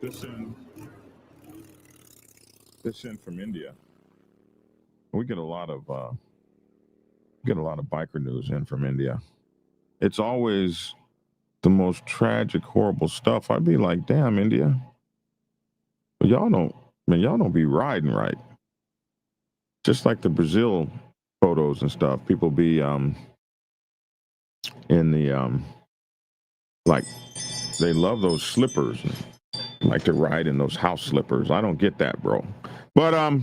this in from India. We get a lot of biker news in from India. It's always the most tragic, horrible stuff. I'd be like, damn, India. But y'all don't be riding right. Just like the Brazil photos and stuff. People be in the like they love those slippers and like to ride in those house slippers. I don't get that, bro. But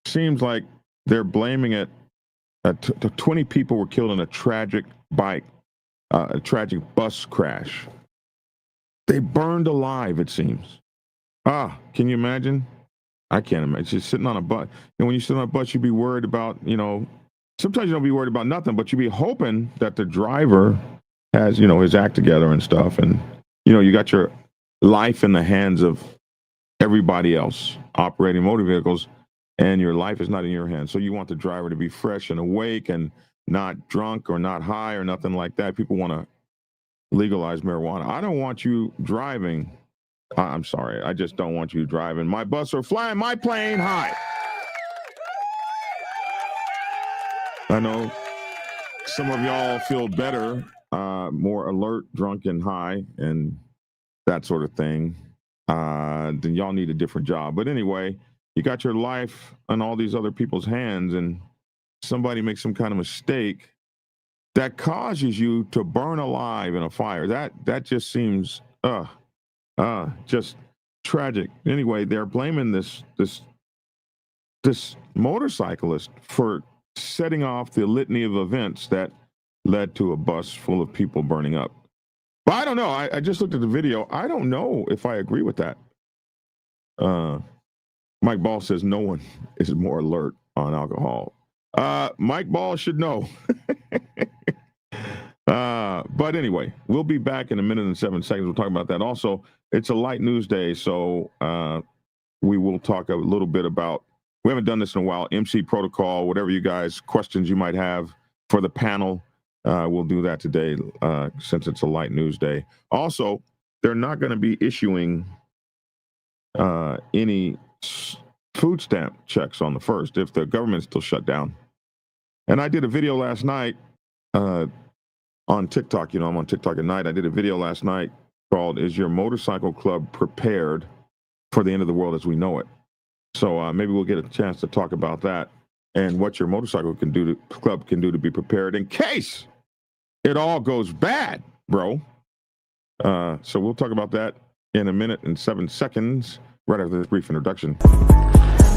seems like they're blaming it. 20 people were killed in a tragic bus crash. They burned alive, it seems. Can you imagine? I can't imagine. Just sitting on a bus. And when you sit on a bus, you'd be worried about, sometimes you don't be worried about nothing, but you'd be hoping that the driver has, his act together and stuff. And, you got your life in the hands of everybody else operating motor vehicles, and your life is not in your hands. So you want the driver to be fresh and awake and not drunk or not high or nothing like that. People want to legalize marijuana. I don't want you driving. I'm sorry. I just don't want you driving my bus or flying my plane high. I know some of y'all feel better, more alert, drunk, and high, and that sort of thing. Then y'all need a different job. But anyway, you got your life in all these other people's hands, and somebody makes some kind of mistake that causes you to burn alive in a fire. That just seems just tragic. Anyway, they're blaming this motorcyclist for setting off the litany of events that led to a bus full of people burning up. But I don't know. I just looked at the video. I don't know if I agree with that. Mike Ball says no one is more alert on alcohol. Mike Ball should know. But anyway, we'll be back in a minute and 7 seconds. We'll talk about that. Also, it's a light news day, so we will talk a little bit about, we haven't done this in a while, MC protocol, whatever you guys, questions you might have for the panel. We'll do that today since it's a light news day. Also, they're not going to be issuing any food stamp checks on the 1st if the government's still shut down. And I did a video last night on TikTok. I'm on TikTok at night. I did a video last night called "Is Your Motorcycle Club Prepared for the End of the World as We Know It?" So maybe we'll get a chance to talk about that and what your motorcycle club can do to be prepared in case it all goes bad, bro. So we'll talk about that in a minute and 7 seconds, right after this brief introduction.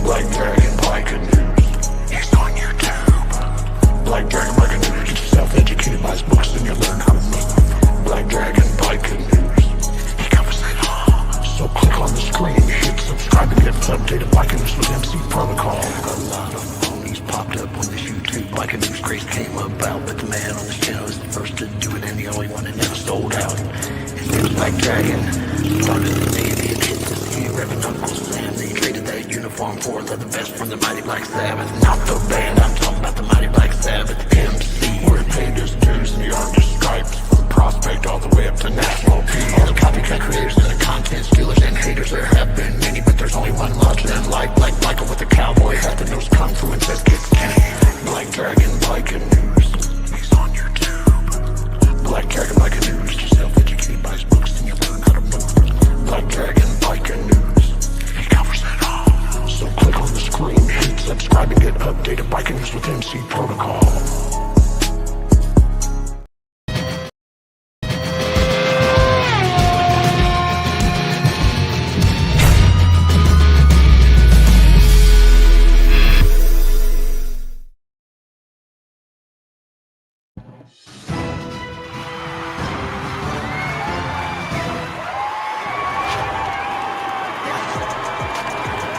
Black Dragon Biker News. He's on YouTube. Black Dragon Biker News. Get yourself educated by his books and you'll learn how to move. Black Dragon Biker News. He covers it all. So click on the screen, hit subscribe and get updated Biker News with MC Protocol. A lot of phonies popped up on this YouTube Biker News craze came about, but the man on this channel is the first to do it and the only one that never sold out. His name's Black Dragon. Started the day of the intensity, revving Uncle Sam. They traded that uniform for the best from the mighty Black Sabbath. Not the band, I'm talking about the mighty Black Sabbath. MC, where he paid his dues and he earned his stripes. From prospect all the way up to national peace. All the copycat creators and the content stealers and haters. There have been many, but there's only one larger than life. Like Michael with the cowboy hat that knows kung fu and says kiss Kenny. Black Dragon Biker News. He's on YouTube. Black Dragon Biker News. Yourself educated by his books and you'll learn how to move. Black Dragon Biker News. He covers it all. So click on the screen, hit subscribe and get updated Biker News with MC Protocol.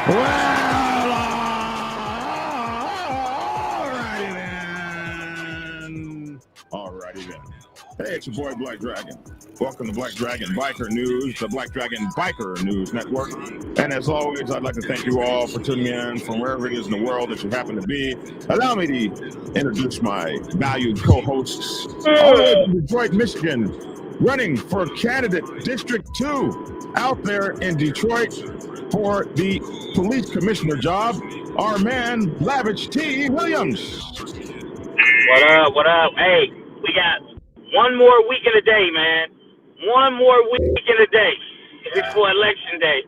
Well, alrighty then. Hey, it's your boy Black Dragon. Welcome to Black Dragon Biker News, the Black Dragon Biker News Network. And as always, I'd like to thank you all for tuning in from wherever it is in the world that you happen to be. Allow me to introduce my valued co-hosts. All the way from Detroit, Michigan, running for candidate District 2 out there in Detroit for the police commissioner job, our man, Lavish T. Williams. What up? What up? Hey, we got one more week in a day, man. One more week in a day before Election Day.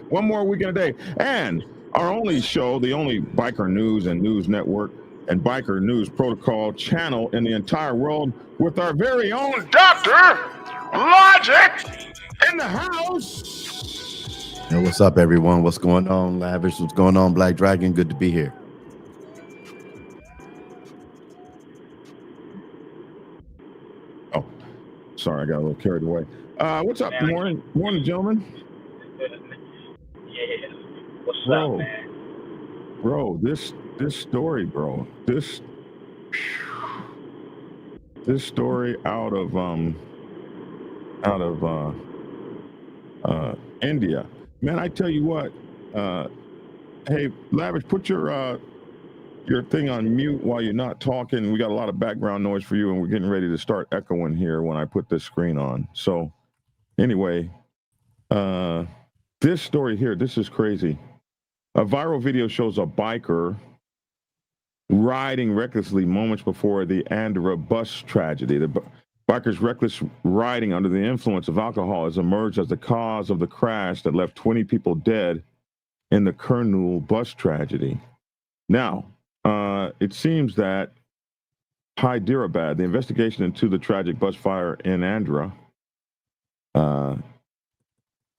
One more week in a day. And our only show, the only biker news and news network and biker news protocol channel in the entire world with our very own Dr. Logic in the house. Hey, what's up, everyone? What's going on, Lavish? What's going on, Black Dragon? Good to be here. Oh, sorry, I got a little carried away. What's up? Good morning, gentlemen. Yeah. What's Bro. up, man? Bro, this story, bro. This story out of India. Man, I tell you what, hey, Lavish, put your thing on mute while you're not talking. We got a lot of background noise for you, and we're getting ready to start echoing here when I put this screen on. So anyway, this story here, this is crazy. A viral video shows a biker riding recklessly moments before the Andhra bus tragedy. The biker's reckless riding under the influence of alcohol has emerged as the cause of the crash that left 20 people dead in the Kurnool bus tragedy. Now, it seems that Hyderabad, the investigation into the tragic bus fire in Andhra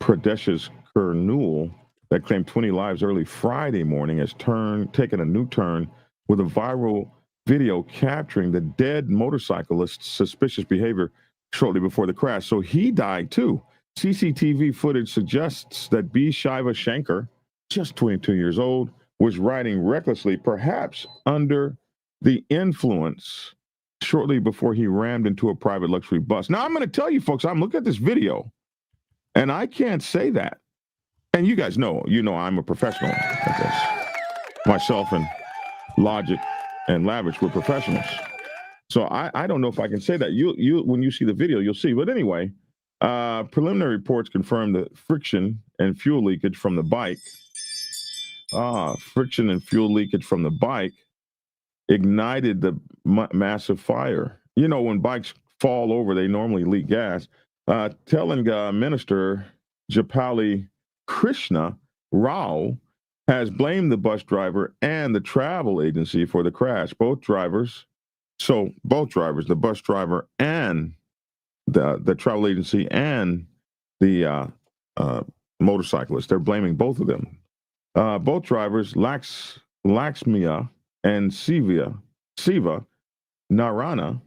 Pradesh's Kurnool that claimed 20 lives early Friday morning has taken a new turn with a viral video capturing the dead motorcyclist's suspicious behavior shortly before the crash. So he died too. CCTV footage suggests that Shivashankar, just 22 years old, was riding recklessly, perhaps under the influence, shortly before he rammed into a private luxury bus. Now, I'm going to tell you folks, I'm looking at this video, and I can't say that. And you guys know, I'm a professional at this. Myself and Logic and Lavish were professionals. So I don't know if I can say that. You when you see the video, you'll see. But anyway, preliminary reports confirm the friction and fuel leakage from the bike. Friction and fuel leakage from the bike ignited the massive fire. You know, when bikes fall over, they normally leak gas. Telangana Minister Japali Krishna Rao has blamed the bus driver and the travel agency for the crash. Both drivers, the bus driver and the travel agency and the motorcyclist, they're blaming both of them. Both drivers, Laxmiya and Siva Narana,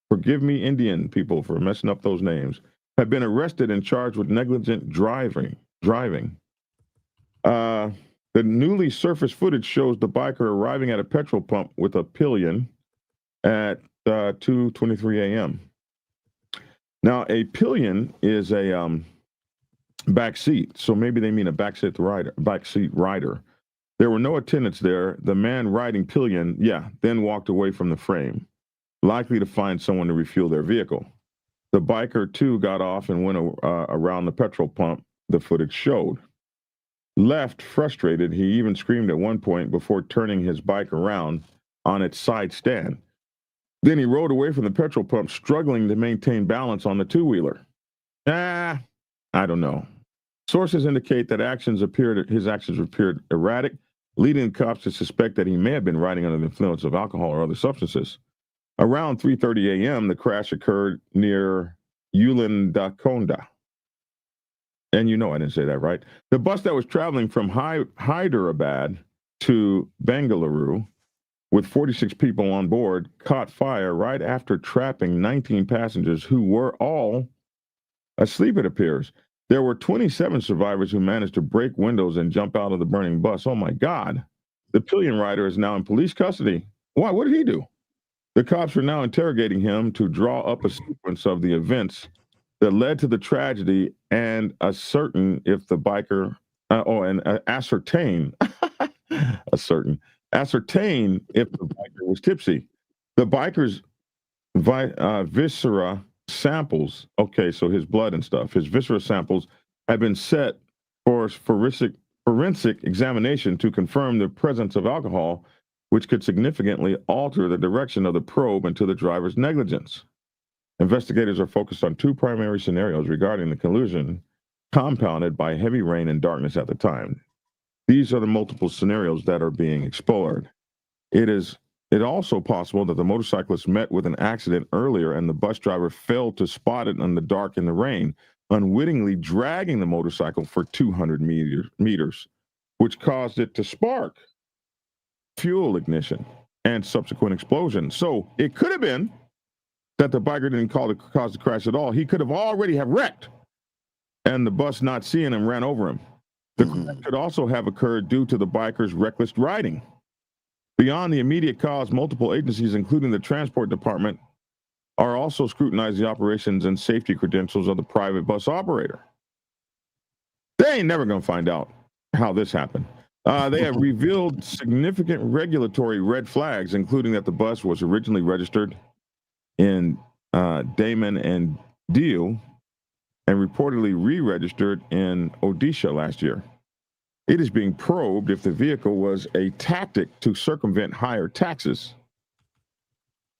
forgive me, Indian people, for messing up those names, have been arrested and charged with negligent driving. The newly surfaced footage shows the biker arriving at a petrol pump with a pillion at 2:23 a.m. Now, a pillion is a back seat, so maybe they mean a backseat rider. There were no attendants there. The man riding pillion, then walked away from the frame, likely to find someone to refuel their vehicle. The biker, too, got off and went around the petrol pump, the footage showed. Left frustrated, he even screamed at one point before turning his bike around on its side stand. Then he rode away from the petrol pump, struggling to maintain balance on the two-wheeler. I don't know. Sources indicate that his actions appeared erratic, leading cops to suspect that he may have been riding under the influence of alcohol or other substances. Around 3:30 a.m., the crash occurred near Ulandakonda. And I didn't say that right. The bus that was traveling from Hyderabad to Bengaluru with 46 people on board caught fire right after trapping 19 passengers who were all asleep, it appears. There were 27 survivors who managed to break windows and jump out of the burning bus. Oh, my God. The pillion rider is now in police custody. Why? What did he do? The cops are now interrogating him to draw up a sequence of the events that led to the tragedy and ascertain if the biker, ascertain if the biker was tipsy. The biker's viscera samples, okay, so his blood and stuff, his viscera samples have been set for forensic examination to confirm the presence of alcohol, which could significantly alter the direction of the probe into the driver's negligence. Investigators are focused on two primary scenarios regarding the collision, compounded by heavy rain and darkness at the time. These are the multiple scenarios that are being explored. It is also possible that the motorcyclist met with an accident earlier and the bus driver failed to spot it in the dark and the rain, unwittingly dragging the motorcycle for 200 meters, which caused it to spark, fuel ignition, and subsequent explosion. So it could have been that the biker didn't cause the crash at all. He could have already have wrecked, and the bus not seeing him ran over him. The crash could also have occurred due to the biker's reckless riding. Beyond the immediate cause, multiple agencies, including the Transport Department, are also scrutinizing the operations and safety credentials of the private bus operator. They ain't never going to find out how this happened. They have revealed significant regulatory red flags, including that the bus was originally registered in Daman and Diu and reportedly re-registered in Odisha last year. It is being probed if the vehicle was a tactic to circumvent higher taxes.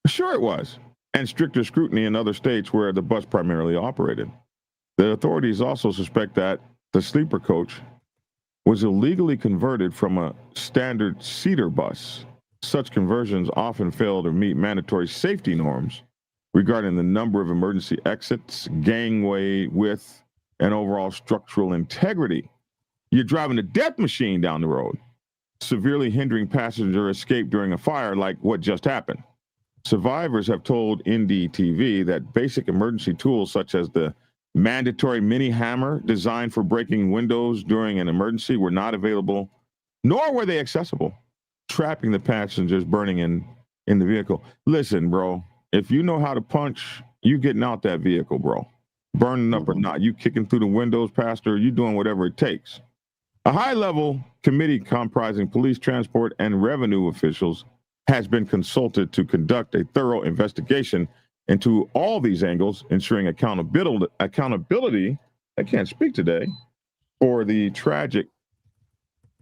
Sure it was, and stricter scrutiny in other states where the bus primarily operated. The authorities also suspect that the sleeper coach was illegally converted from a standard seater bus. Such conversions often fail to meet mandatory safety norms regarding the number of emergency exits, gangway width, and overall structural integrity. You're driving a death machine down the road, severely hindering passenger escape during a fire like what just happened. Survivors have told NDTV that basic emergency tools such as the mandatory mini hammer designed for breaking windows during an emergency were not available, nor were they accessible, trapping the passengers burning in the vehicle. Listen, bro, if you know how to punch, you getting out that vehicle, bro. Burning up or not, you kicking through the windows, Pastor, you doing whatever it takes. A high-level committee comprising police, transport, and revenue officials has been consulted to conduct a thorough investigation into all these angles, ensuring accountability, I can't speak today, for the tragic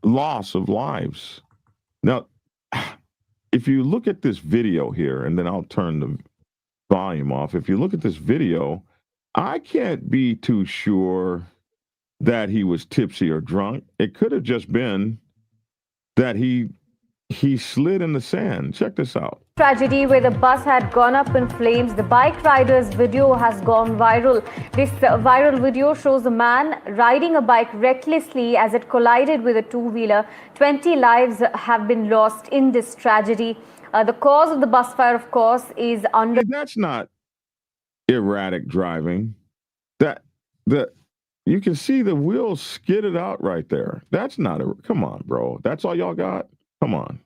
loss of lives. Now, if you look at this video here, and then I'll turn the volume off. If you look at this video, I can't be too sure that he was tipsy or drunk. It could have just been that he slid in the sand. Check this out. Tragedy where the bus had gone up in flames. The bike rider's video has gone viral. This viral video shows a man riding a bike recklessly as it collided with a two-wheeler. 20 lives have been lost in this tragedy. The cause of the bus fire, of course, is under... That's not erratic driving. You can see the wheels skidded out right there. That's not come on, bro. That's all y'all got? Come on.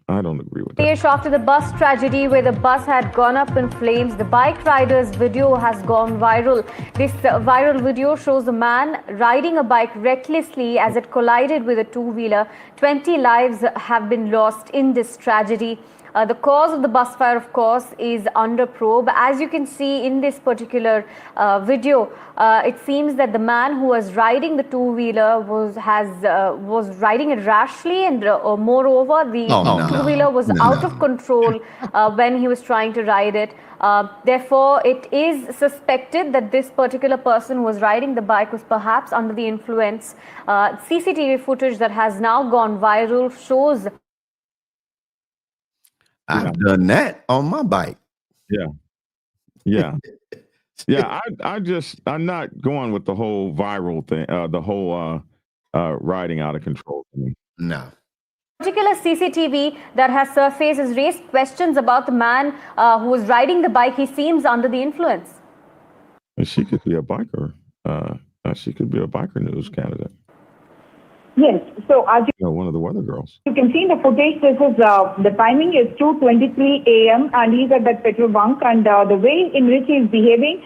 I don't agree with that. After the bus tragedy where the bus had gone up in flames, the bike rider's video has gone viral. This viral video shows a man riding a bike recklessly as it collided with a two-wheeler. 20 lives have been lost in this tragedy. The cause of the bus fire, of course, is under probe. As you can see in this particular video, it seems that the man who was riding the two-wheeler was riding it rashly, and moreover, the two-wheeler was out of control when he was trying to ride it. Therefore, it is suspected that this particular person who was riding the bike was perhaps under the influence. CCTV footage that has now gone viral shows... I've done that on my bike. Yeah. I'm not going with the whole viral thing, the whole riding out of control thing. No. Particular CCTV that has surfaced has raised questions about the man who was riding the bike. He seems under the influence. She could be a biker. She could be a biker news candidate. Yes. So as one of the weather girls. You can see in the footage, this is the timing is 2:23 a.m. and he's at that petrol bunk, and the way in which he's behaving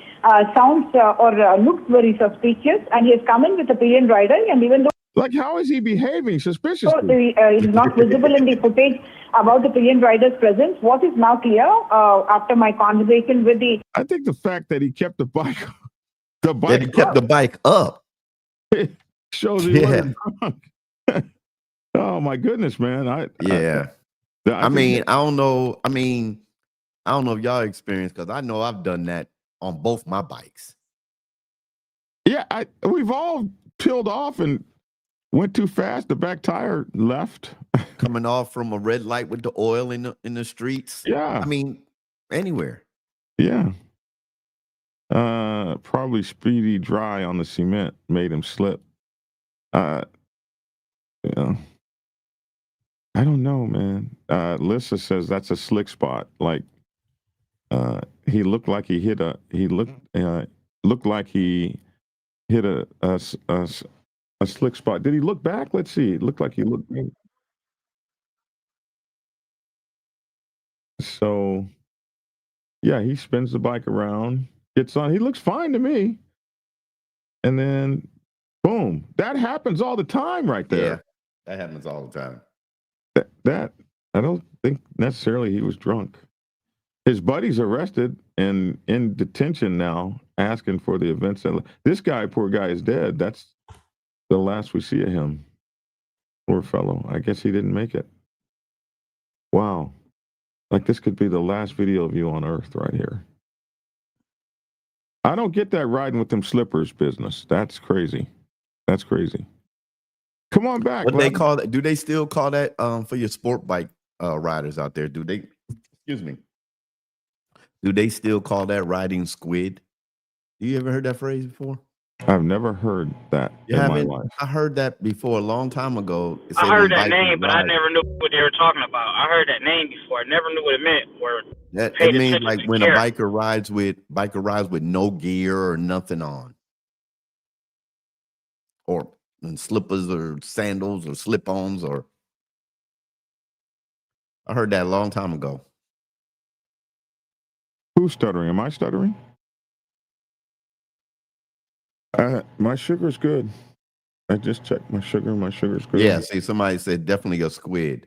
sounds or looks very suspicious, and he has come in with a pillion rider, and even though Like, how is he behaving So suspiciously? it is not visible in the footage about the pillion rider's presence. What is now clear after my conversation with the I think the fact that he kept the bike That he kept the bike up. shows he wasn't drunk. Oh my goodness, man! I mean, I don't know. I mean, I don't know if y'all experienced, because I know I've done that on both my bikes. Yeah, we've all peeled off and went too fast. The back tire left. Coming off from a red light with the oil in the streets. Yeah. I mean, anywhere. Yeah. Probably Speedy dry on the cement made him slip. Yeah. I don't know, man. Lissa says that's a slick spot. Like, he looked like he hit looked like he hit a slick spot. Did he look back? Let's see. It looked like he looked back. So, yeah, he spins the bike around, gets on. He looks fine to me. And then, boom. That happens all the time right there. Yeah, that happens all the time. That I don't think necessarily he was drunk. His buddy's arrested and in detention now, asking for the events. This guy, poor guy, is dead. That's the last we see of him. Poor fellow. I guess he didn't make it. Wow. Like, this could be the last video of you on Earth right here. I don't get that riding with them slippers business. That's crazy. That's crazy. Come on back. What they call that? Do they still call that for your sport bike riders out there? Do they? Excuse me. Do they still call that riding squid? You ever heard that phrase before? I've never heard that in my life. I heard that before a long time ago. I heard that name, but I never knew what they were talking about. I heard that name before. I never knew what it meant. That means like when a biker rides with no gear or nothing on, or slippers or sandals or slip-ons. Or I heard that a long time ago. Who's stuttering? Am I stuttering? My sugar's good. I just checked my sugar. My sugar's good. Yeah, see, somebody said definitely a squid.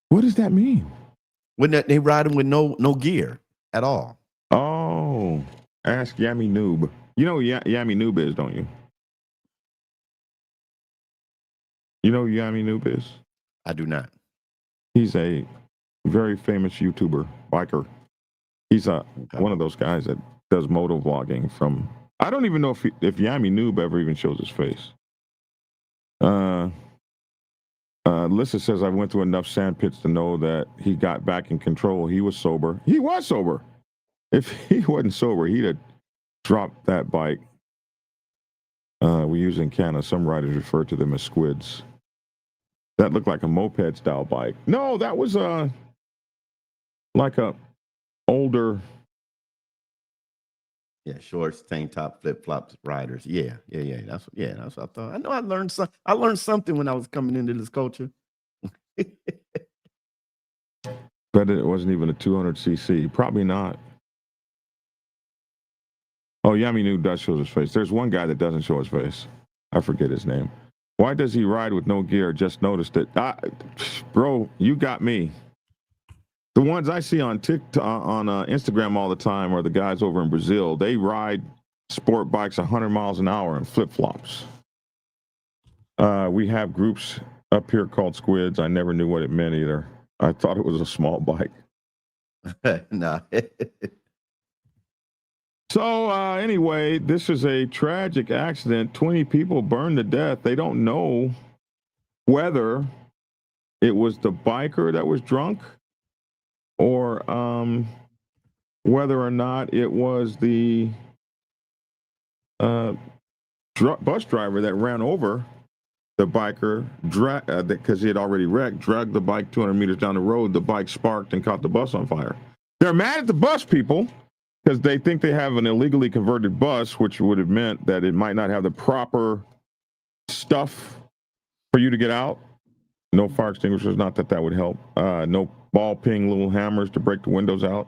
What does that mean? When they riding with no gear at all. Oh, ask Yummy Noob. You know who Yummy Noob is, don't you? You know who Yummy Noob is? I do not. He's a very famous YouTuber, biker. He's one of those guys that does moto vlogging from... I don't even know if Yummy Noob ever even shows his face. Lissa says, I went through enough sand pits to know that he got back in control. He was sober. He was sober. If he wasn't sober, he'd have dropped that bike. We use in Canada, some riders refer to them as squids. That looked like a moped style bike. No, that was like a older... Yeah, shorts, tank top, flip flops, riders. Yeah. That's what I thought. I know I learned something when I was coming into this culture. But it wasn't even a 200cc. Probably not. Oh, Yummy Noob does show his face. There's one guy that doesn't show his face. I forget his name. Why does he ride with no gear? Just noticed it. Bro, you got me. The ones I see on TikTok, on Instagram all the time are the guys over in Brazil. They ride sport bikes 100 miles an hour in flip-flops. We have groups up here called squids. I never knew what it meant either. I thought it was a small bike. Nah. So anyway, this is a tragic accident. 20 people burned to death. They don't know whether it was the biker that was drunk or whether or not it was the bus driver that ran over the biker, because he had already wrecked, dragged the bike 200 meters down the road. The bike sparked and caught the bus on fire. They're mad at the bus people because they think they have an illegally converted bus, which would have meant that it might not have the proper stuff for you to get out. No fire extinguishers, not that would help. No ball ping little hammers to break the windows out.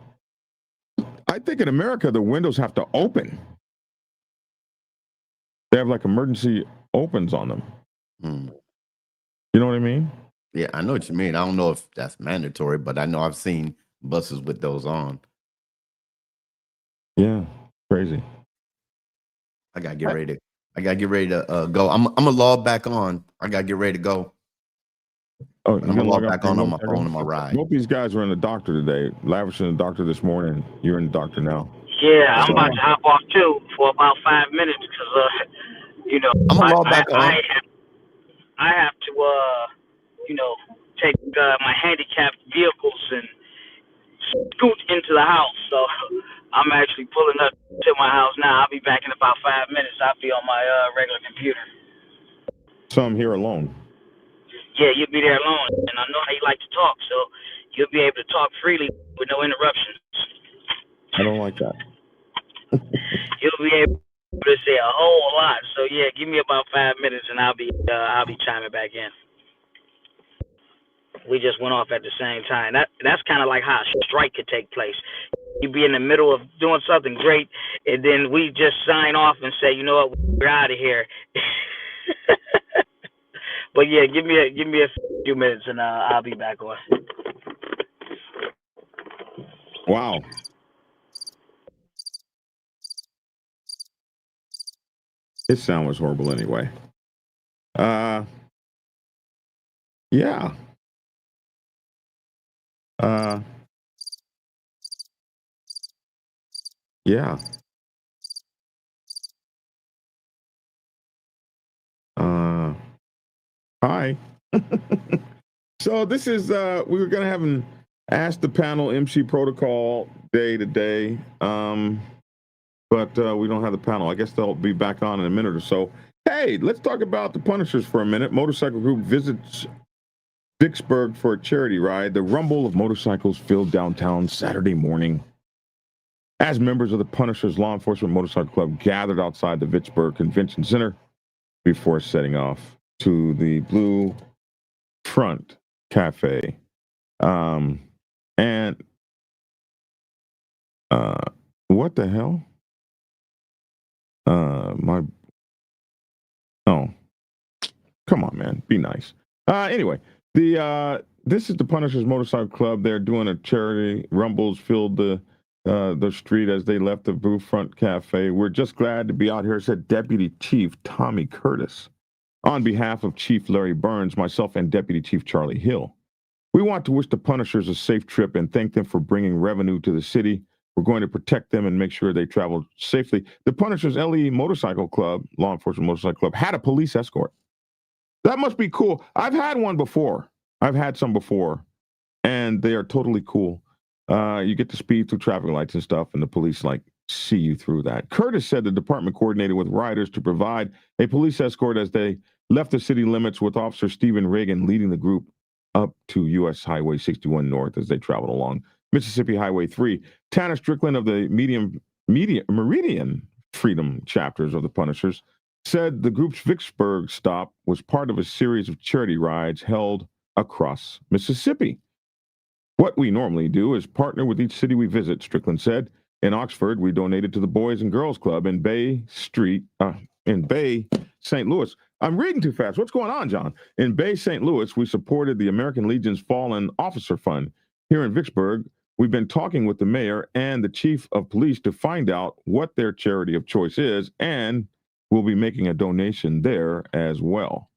I think in America, the windows have to open. They have like emergency opens on them. Hmm. You know what I mean? Yeah, I know what you mean. I don't know if that's mandatory, but I know I've seen buses with those on. Yeah, crazy. I gotta get ready to go. I'm gonna log back on. I gotta get ready to go. Oh, I'm gonna log back on my phone on my ride. Both these guys were in the doctor today. Lavish in the doctor this morning. You're in the doctor now. Yeah, I'm about to hop off too for about 5 minutes because, you know, I'm gonna log back on. I have to, take my handicapped vehicles and scoot into the house. So I'm actually pulling up to my house now. I'll be back in about 5 minutes. I'll be on my regular computer. So I'm here alone. Yeah, you'll be there alone, and I know how you like to talk, so you'll be able to talk freely with no interruptions. I don't like that. You'll be able to say a whole lot. So yeah, give me about 5 minutes, and I'll be chiming back in. We just went off at the same time. That's kind of like how a strike could take place. You'd be in the middle of doing something great, and then we just sign off and say, you know what, we're out of here. But yeah, give me a few minutes, and I'll be back on. Wow. His sound was horrible anyway. Yeah. Yeah. Hi. So this is we were gonna have an Ask the Panel MC Protocol day today. But we don't have the panel. I guess they'll be back on in a minute or so. Hey, let's talk about the Punishers for a minute. Motorcycle group visits Vicksburg for a charity ride. The rumble of motorcycles filled downtown Saturday morning as members of the Punishers Law Enforcement Motorcycle Club gathered outside the Vicksburg Convention Center before setting off to the Blue Front Cafe. And what the hell? Come on, man, be nice. Anyway, this is the Punishers Motorcycle Club. They're doing a charity. Rumbles filled the street as they left the Blue Front Cafe. We're just glad to be out here, said Deputy Chief Tommy Curtis. On behalf of Chief Larry Burns, myself, and Deputy Chief Charlie Hill, we want to wish the Punishers a safe trip and thank them for bringing revenue to the city. We're going to protect them and make sure they travel safely. The Punishers LE Motorcycle Club, Law Enforcement Motorcycle Club, had a police escort. That must be cool. I've had one before. I've had some before, and they are totally cool. You get to speed through traffic lights and stuff, and the police see you through that. Curtis said the department coordinated with riders to provide a police escort as they left the city limits, with Officer Stephen Reagan leading the group up to U.S. Highway 61 North as they traveled along Mississippi Highway 3. Tanner Strickland of the Meridian Freedom chapters of the Punishers said the group's Vicksburg stop was part of a series of charity rides held across Mississippi. What we normally do is partner with each city we visit, Strickland said. In Oxford, we donated to the Boys and Girls Club in Bay, St. Louis. I'm reading too fast. What's going on, John? In Bay, St. Louis, we supported the American Legion's Fallen Officer Fund. Here in Vicksburg, we've been talking with the mayor and the chief of police to find out what their charity of choice is, and we'll be making a donation there as well.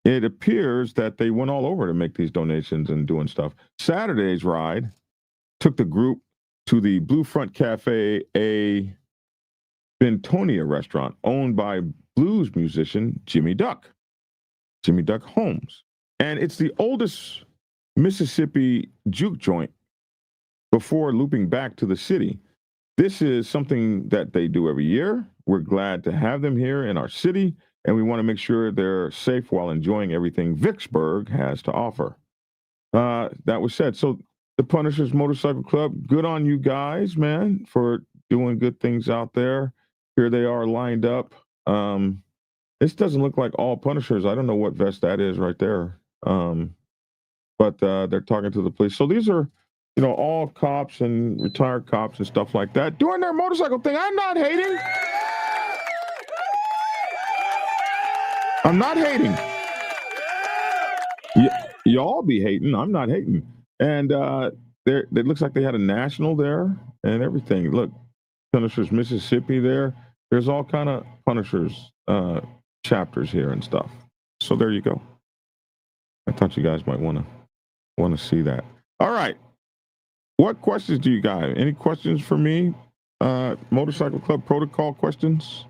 It appears that they went all over to make these donations and doing stuff. Saturday's ride took the group to the Blue Front Cafe, a Bentonia restaurant owned by blues musician Jimmy Duck Holmes. And it's the oldest Mississippi juke joint before looping back to the city. This is something that they do every year. We're glad to have them here in our city, and we want to make sure they're safe while enjoying everything Vicksburg has to offer. That was said. So the Punishers Motorcycle Club, good on you guys, man, for doing good things out there. Here they are lined up. This doesn't look like all Punishers. I don't know what vest that is right there. But they're talking to the police. So these are, all cops and retired cops and stuff like that doing their motorcycle thing. I'm not hating. I'm not hating. Y'all be hating. I'm not hating. And there, it looks like they had a national there and everything. Look, Punishers Mississippi there. There's all kind of Punishers chapters here and stuff. So there you go. I thought you guys might want to see that. All right. What questions do you guys? Any questions for me? Motorcycle Club protocol questions?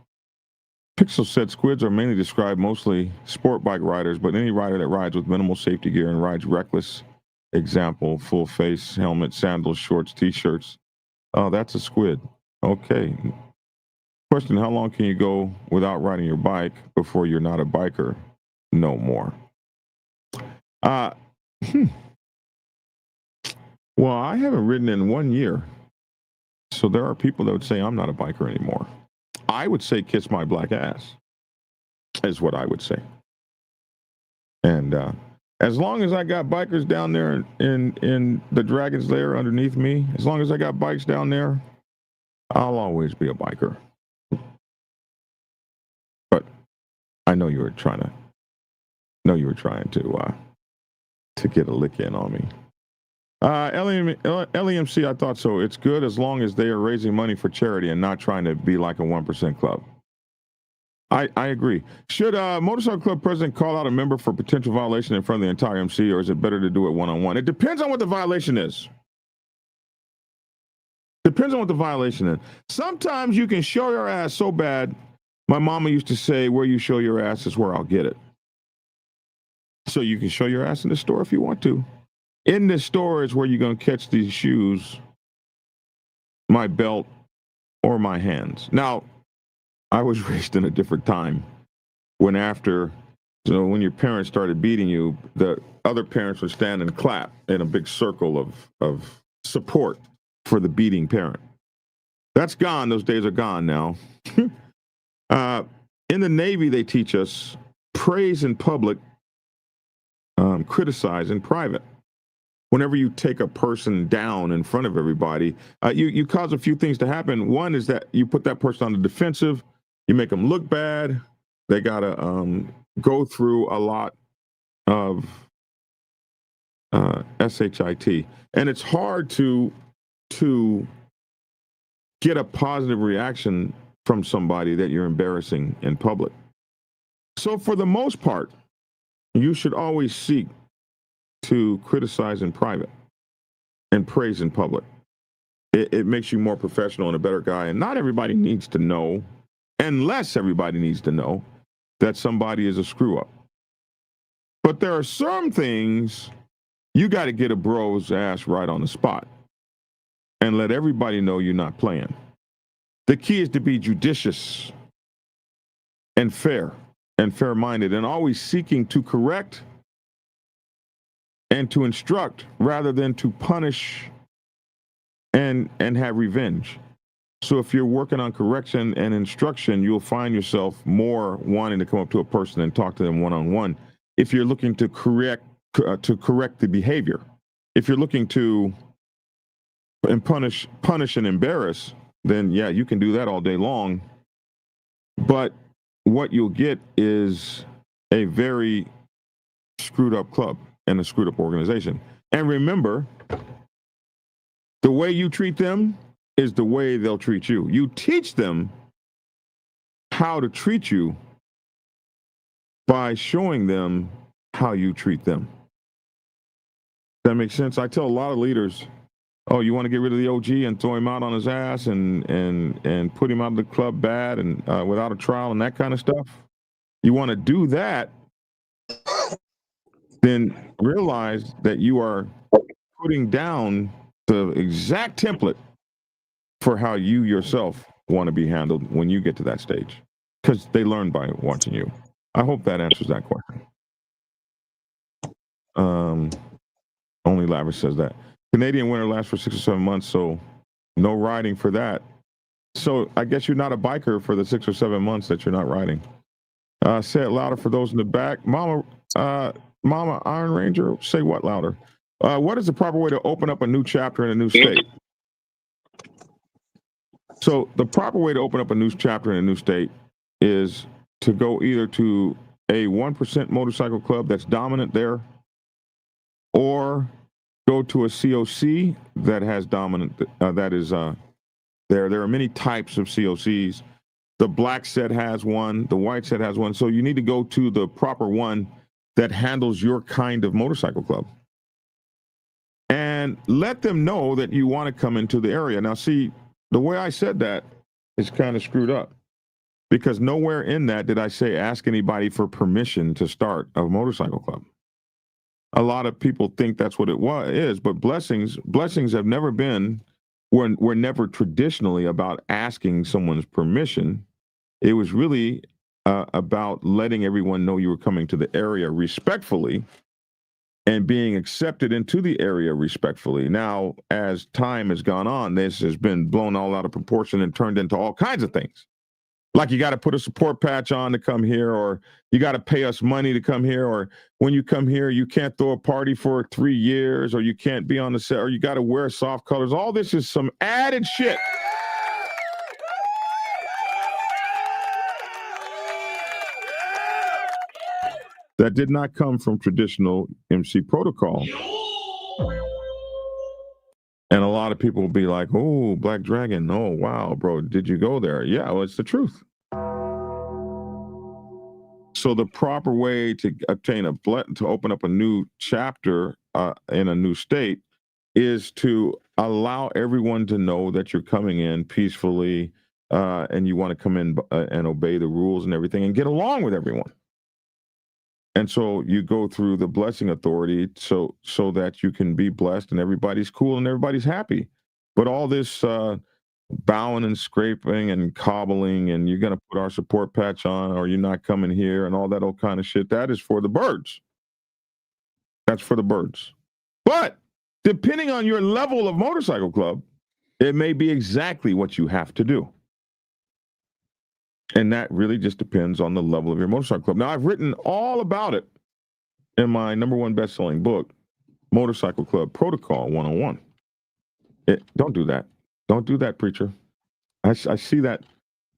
Pixel said squids are mainly described mostly sport bike riders, but any rider that rides with minimal safety gear and rides reckless, example, full face, helmet, sandals, shorts, t-shirts. Oh, that's a squid. Okay. Question, how long can you go without riding your bike before you're not a biker no more? Well, I haven't ridden in 1 year. So there are people that would say I'm not a biker anymore. I would say kiss my black ass is what I would say. And as long as I got bikers down there in the Dragon's Lair underneath me, as long as I got bikes down there, I'll always be a biker. But I know you were trying to get a lick in on me. LEMC, I thought so. It's good as long as they are raising money for charity and not trying to be like a 1% club. I agree. Should Motorcycle Club president call out a member for potential violation in front of the entire MC, or is it better to do it one-on-one? It depends on what the violation is. Depends on what the violation is. Sometimes you can show your ass so bad. My mama used to say, where you show your ass is where I'll get it. So you can show your ass in the store if you want to. In the store is where you're going to catch these shoes, my belt, or my hands. Now, I was raised in a different time when when your parents started beating you, the other parents would stand and clap in a big circle of support for the beating parent. That's gone. Those days are gone now. In the Navy, they teach us praise in public, criticize in private. Whenever you take a person down in front of everybody, you cause a few things to happen. One is that you put that person on the defensive, you make them look bad. They got to go through a lot of SHIT. And it's hard to get a positive reaction from somebody that you're embarrassing in public. So for the most part, you should always seek to criticize in private and praise in public. It makes you more professional and a better guy. And not everybody needs to know, unless everybody needs to know, that somebody is a screw up. But there are some things you got to get a bro's ass right on the spot and let everybody know you're not playing. The key is to be judicious and fair-minded, and always seeking to correct and to instruct rather than to punish and have revenge. So if you're working on correction and instruction, you'll find yourself more wanting to come up to a person and talk to them one-on-one. If you're looking to correct the behavior, if you're looking to punish and embarrass, then yeah, you can do that all day long. But what you'll get is a very screwed up club and a screwed up organization. And remember, the way you treat them is the way they'll treat you. You teach them how to treat you by showing them how you treat them. That makes sense? I tell a lot of leaders, oh, you want to get rid of the OG and throw him out on his ass and put him out of the club bad and without a trial and that kind of stuff. You want to do that, then realize that you are putting down the exact template for how you yourself want to be handled when you get to that stage, because they learn by watching you. I hope that answers that question. Only Lavish says that. Canadian winter lasts for 6 or 7 months, so no riding for that. So I guess you're not a biker for the 6 or 7 months that you're not riding. Say it louder for those in the back. Mama Iron Ranger, say what louder? What is the proper way to open up a new chapter in a new state? So the proper way to open up a new chapter in a new state is to go either to a 1% motorcycle club that's dominant there, or go to a COC that has dominant, that is there. There are many types of COCs. The black set has one, the white set has one. So you need to go to the proper one that handles your kind of motorcycle club. And let them know that you want to come into the area. Now, see, the way I said that is kind of screwed up, because nowhere in that did I say ask anybody for permission to start a motorcycle club. A lot of people think that's what it is, but blessings have never been, we're never traditionally about asking someone's permission. It was really about letting everyone know you were coming to the area respectfully and being accepted into the area respectfully. Now, as time has gone on, this has been blown all out of proportion and turned into all kinds of things. Like you got to put a support patch on to come here, or you got to pay us money to come here, or when you come here, you can't throw a party for 3 years, or you can't be on the set, or you got to wear soft colors. All this is some added shit. That did not come from traditional MC protocol. And a lot of people will be like, oh, Black Dragon. Oh, wow, bro, did you go there? Yeah, well, it's the truth. So the proper way to obtain to open up a new chapter in a new state is to allow everyone to know that you're coming in peacefully and you want to come in and obey the rules and everything and get along with everyone. And so you go through the blessing authority so that you can be blessed and everybody's cool and everybody's happy. But all this bowing and scraping and cobbling and you're going to put our support patch on or you're not coming here and all that old kind of shit, that is for the birds. That's for the birds. But depending on your level of motorcycle club, it may be exactly what you have to do. And that really just depends on the level of your motorcycle club. Now, I've written all about it in my #1 best-selling book, Motorcycle Club Protocol 101. Don't do that. Don't do that, preacher. I see that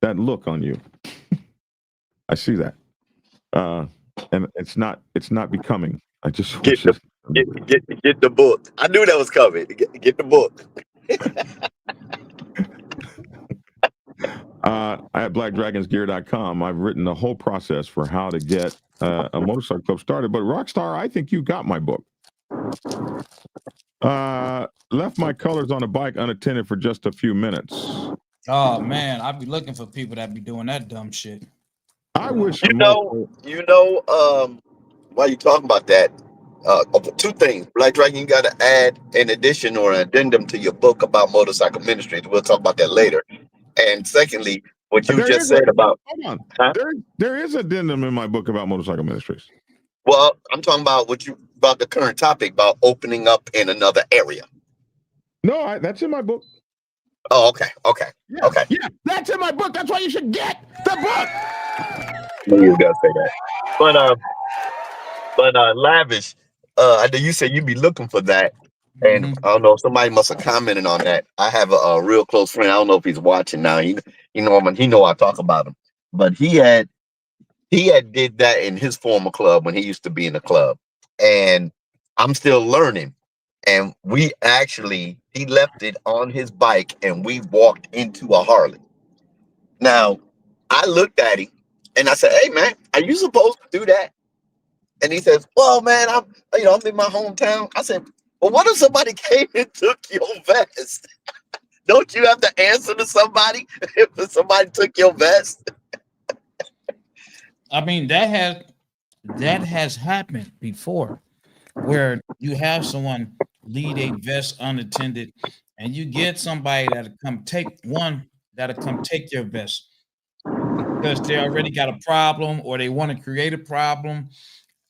look on you. I see that. And it's not becoming. I just Get the book. I knew that was coming. Get the book. At blackdragonsgear.com, I've written the whole process for how to get a motorcycle club started. But Rockstar, I think you got my book. Left my colors on a bike unattended for just a few minutes. Oh man, I'd be looking for people that be doing that dumb shit. I wish while you talking about that, two things. Black Dragon, you got to add an addition or an addendum to your book about motorcycle ministries. We'll talk about that later. And secondly, what you just said about hold on. There is addendum in my book about motorcycle ministries. Well, I'm talking about about the current topic about opening up in another area. No, that's in my book. Oh, okay. Yeah. Okay. Yeah, that's in my book. That's why you should get the book. You gotta say that. But Lavish, I know you said you'd be looking for that. And I don't know, somebody must have commented on that. I have a real close friend. I don't know if he's watching now. He know I talk about him. But he had did that in his former club when he used to be in the club. And I'm still learning. And he left it on his bike and we walked into a Harley. Now, I looked at him and I said, hey man, are you supposed to do that? And he says, well, man, I'm in my hometown. I said, well, what if somebody came and took your vest? Don't you have to answer to somebody if somebody took your vest? I mean, that has happened before, where you have someone leave a vest unattended, and you get somebody that'll come take your vest because they already got a problem or they want to create a problem.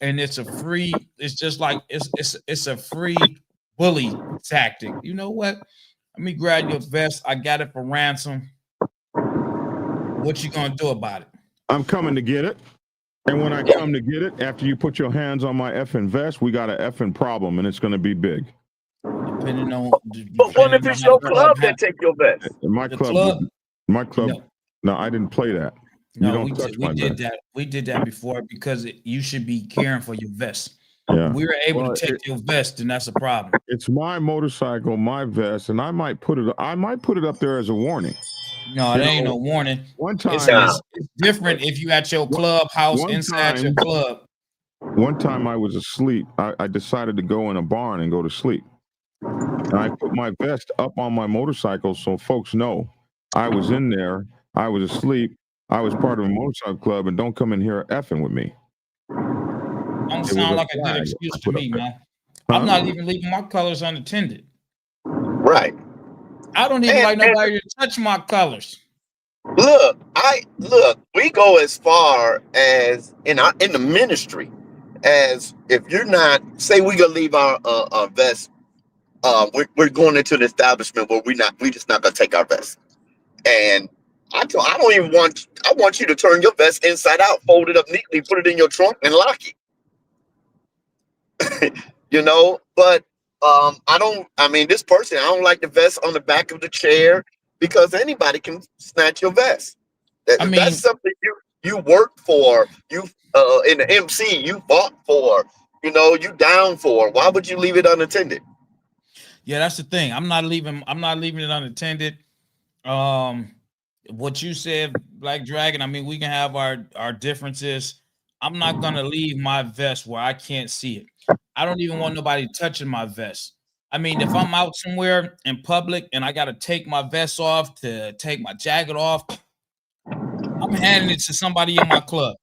And it's a free bully tactic. You know what? Let me grab your vest. I got it for ransom. What you gonna do about it? I'm coming to get it. And when I come to get it, after you put your hands on my effing vest, we got an effing problem and it's gonna be big. Depending on but what if it's your club that take your vest? My club. No, I didn't play that. No, don't touch my did vest. that. We did that before because you should be caring for your vest. Yeah. We were able Well, to take your vest, and that's a problem. it's my motorcycle, my vest, and I might put it up there as a warning. No, it You ain't know, no warning. one It's, time, it's, it's different if you at your clubhouse one inside your time, club. one time I was asleep. I decided to go in a barn and go to sleep. And I put my vest up on my motorcycle so folks know I was in there. I was asleep. I was part of a motorcycle club, and don't come in here effing with me. Don't It was sound a like a good flag I excuse to put up me, there. man. Huh? I'm not even leaving my colors unattended. Right. I don't even like And nobody to touch my colors. look, we go as far as in the ministry as if you're not, say we gonna leave our vest, we're going into an establishment where we just not gonna take our vest. And I don't even I want you to turn your vest inside out, fold it up neatly, put it in your trunk and lock it. But this person, I don't like the vest on the back of the chair because anybody can snatch your vest. I mean, That's something you work for, you in the MC, you fought for, you down for. Why would you leave it unattended? yeah, that's the thing. I'm not leaving it unattended. What you said, Black Dragon, I mean, we can have our differences. I'm not gonna leave my vest where I can't see it. I don't even want nobody touching my vest. I mean, if I'm out somewhere in public and I gotta take my vest off to take my jacket off, I'm handing it to somebody in my club.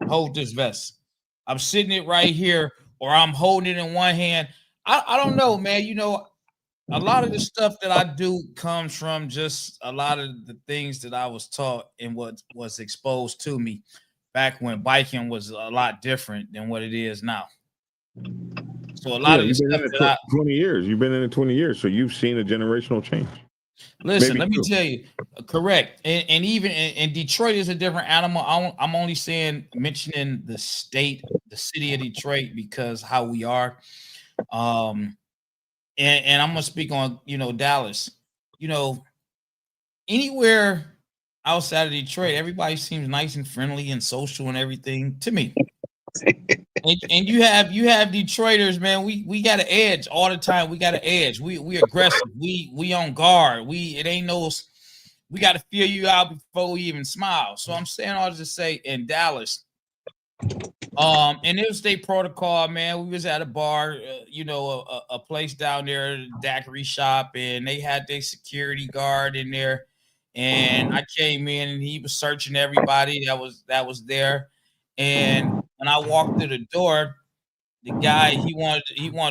Hold this vest. I'm sitting it right here, or I'm holding it in one hand. I don't know, man. A lot of the stuff that I do comes from just a lot of the things that I was taught and what was exposed to me back when biking was a lot different than what it is now. So a lot of the you've been stuff in it that 20 years. You've been in it 20 years, so you've seen a generational change. listen, Maybe let me two. tell you, correct. And even in Detroit is a different animal. I'm only mentioning the city of Detroit because how we are. And I'm gonna speak on Dallas. Anywhere outside of Detroit, everybody seems nice and friendly and social and everything to me. And you have Detroiters, man. We got an edge all the time. We got an edge. We aggressive. We on guard. We got to feel you out before we even smile. So I'm saying all this to say in Dallas, and it was state protocol, man. We was at a bar, a place down there, daiquiri shop, and they had their security guard in there. And I came in, and he was searching everybody that was there. And when I walked through the door, the guy he wanted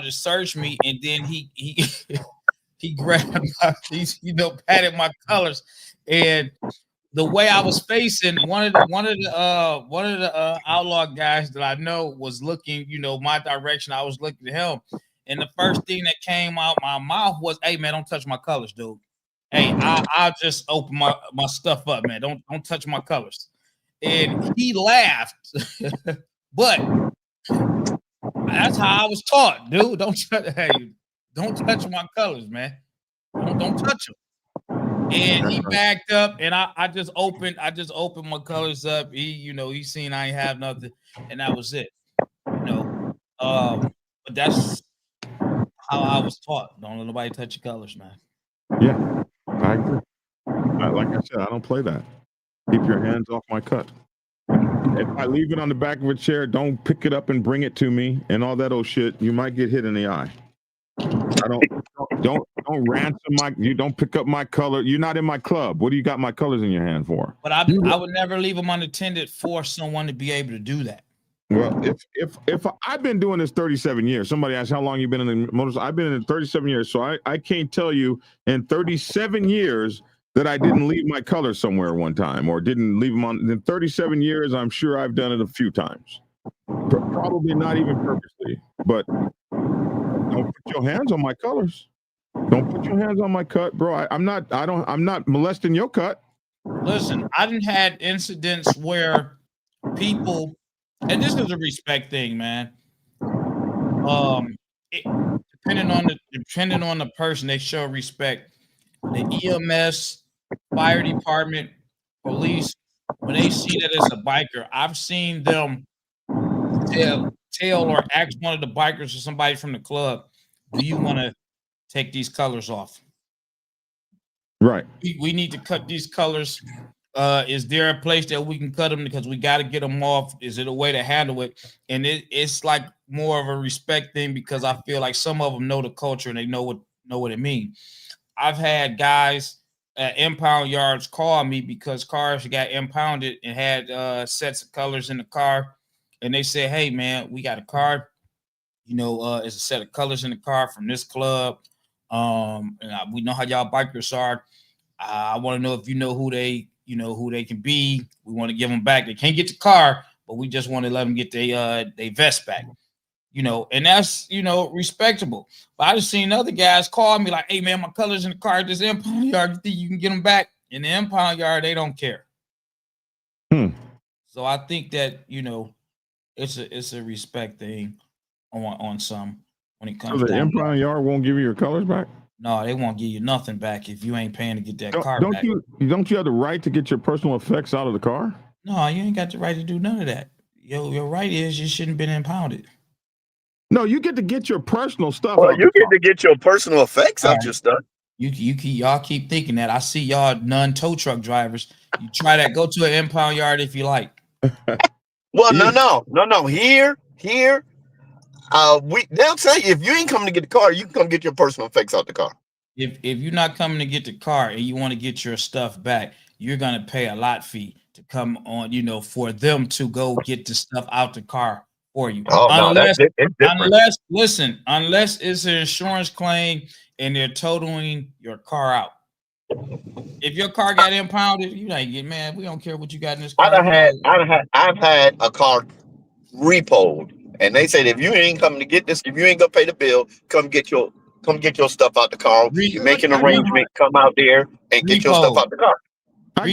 to search me, and then he he grabbed patted my colors, and the way I was facing, one of the outlaw guys that I know was looking, my direction. I was looking at him, and the first thing that came out my mouth was, "Hey man, don't touch my colors, dude. Hey, I'll just open my stuff up, man. Don't touch my colors." And he laughed, but that's how I was taught, dude. Don't touch my colors, man. Don't touch them. And he backed up, and I just opened my colors up. He seen I ain't have nothing, and that was it. But that's how I was taught. Don't let nobody touch your colors, man. Yeah, I agree. Like I said, I don't play that. Keep your hands off my cut. If I leave it on the back of a chair, don't pick it up and bring it to me and all that old shit. You might get hit in the eye. Don't ransom you don't pick up my color. You're not in my club. What do you got my colors in your hand for? But I would never leave them unattended for someone to be able to do that. Well, if I've been doing this 37 years, somebody asked how long you've been in the motorcycle. I've been in it 37 years, so I can't tell you in 37 years that I didn't leave my colors somewhere one time or didn't leave them on. In 37 years, I'm sure I've done it a few times. Probably not even purposely, but don't put your hands on my colors. Don't put your hands on my cut, bro. I'm not molesting your cut. Listen, I didn't had incidents where people, and this is a respect thing, man. Depending on the person, they show respect. The EMS, fire department, police, when they see that it's a biker, I've seen them tell or ask one of the bikers or somebody from the club, do you want to take these colors off? Right. We need to cut these colors. Is there a place that we can cut them because we got to get them off? Is it a way to handle it? And it's like more of a respect thing because I feel like some of them know the culture and they know what it means. I've had guys at impound yards call me because cars got impounded and had sets of colors in the car, and they say, "Hey man, we got a car. It's a set of colors in the car from this club. We know how y'all bikers are. I want to know if you know who they can be. We want to give them back. They can't get the car, but we just want to let them get their vest back. And that's respectable. But I just seen other guys call me like, "Hey man, my colors in the car at this impound yard. You think you can get them back?" In the impound yard, they don't care. So I think that it's a respect thing on some when it comes. So the impound yard won't give you your colors back? No, they won't give you nothing back if you ain't paying to get that car don't back. Don't you have the right to get your personal effects out of the car? No, you ain't got the right to do none of that. Your right is you shouldn't have been impounded. No, you get to get your personal stuff. Well, you get to get your personal effects out your stuff. Y'all keep thinking that. I see y'all non-tow truck drivers. You try that. Go to an impound yard if you like. Well, no. Here, they'll tell you if you ain't coming to get the car, you can come get your personal effects out the car. If you're not coming to get the car and you want to get your stuff back, you're gonna pay a lot fee to come on. For them to go get the stuff out the car for you. Oh no, it's different. Unless it's an insurance claim and they're totaling your car out. If your car got impounded, you like, man, we don't care what you got in this car. I've had a car repoed, and they said if you ain't coming to get this, if you ain't gonna pay the bill, come get your stuff out the car. You make an arrangement, come out there and get your stuff out the car. I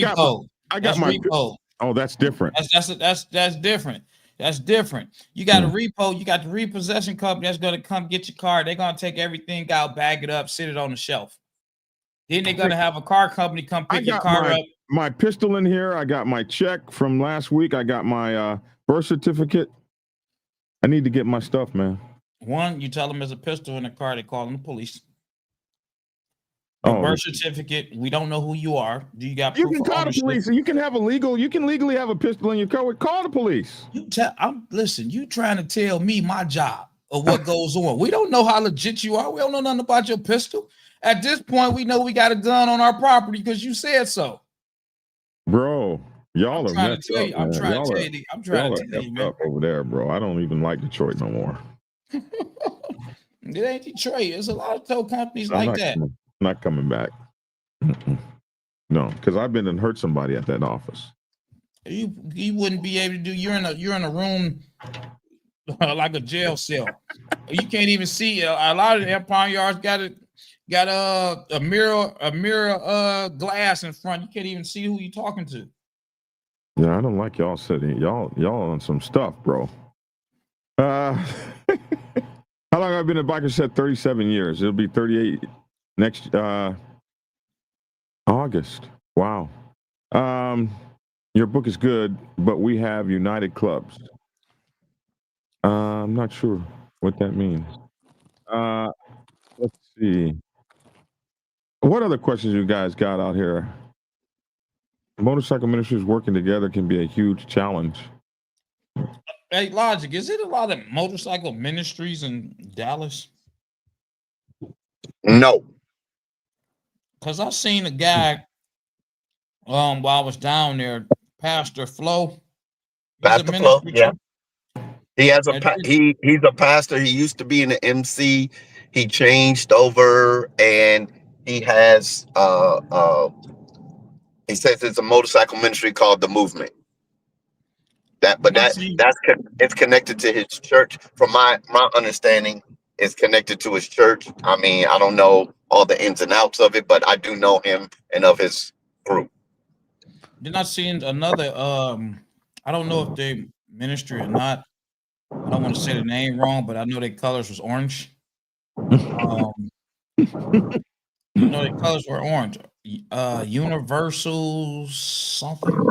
got my repo. Oh, that's different. That's different. That's different. You got a repo. You got the repossession company that's going to come get your car. They're going to take everything out, bag it up, sit it on the shelf. Then they're going to have a car company come pick your car up. My pistol in here. I got my check from last week. I got my birth certificate. I need to get my stuff, man. One, you tell them there's a pistol in the car. They call them the police. Birth certificate. We don't know who you are. Do you got? You can call the police. You can legally have a pistol in your car. Call the police. Listen. You trying to tell me my job or what goes on? We don't know how legit you are. We don't know nothing about your pistol. At this point, we know we got a gun on our property because you said so. Bro, y'all are messed up. I'm trying to tell you, man. Over there, bro. I don't even like Detroit no more. It ain't Detroit. There's a lot of tow companies that. Not coming back. No, because I've been and hurt somebody at that office. You wouldn't be able to do. You're in a room like a jail cell. You can't even see. A lot of the impound yards got a mirror glass in front. You can't even see who you're talking to. Yeah, I don't like y'all sitting. Y'all on some stuff, bro. How long have I been a biker? Said 37 years. It'll be 38 next August. Wow. Your book is good, but we have United Clubs. I'm not sure what that means. Let's see. What other questions you guys got out here? Motorcycle ministries working together can be a huge challenge. Hey, Logic, is it a lot of motorcycle ministries in Dallas? No. Because I seen a guy while I was down there, Pastor Flo. Pastor Flo, yeah. He has he's a pastor. He used to be in the MC. He changed over and he has he says it's a motorcycle ministry called The Movement. It's connected to his church. From my understanding, it's connected to his church. I mean, I don't know all the ins and outs of it, but I do know him and of his group. Then I seen another. I don't know if they ministry or not. I don't want to say the name wrong, but I know their colors was orange. Their colors were orange. Universal something.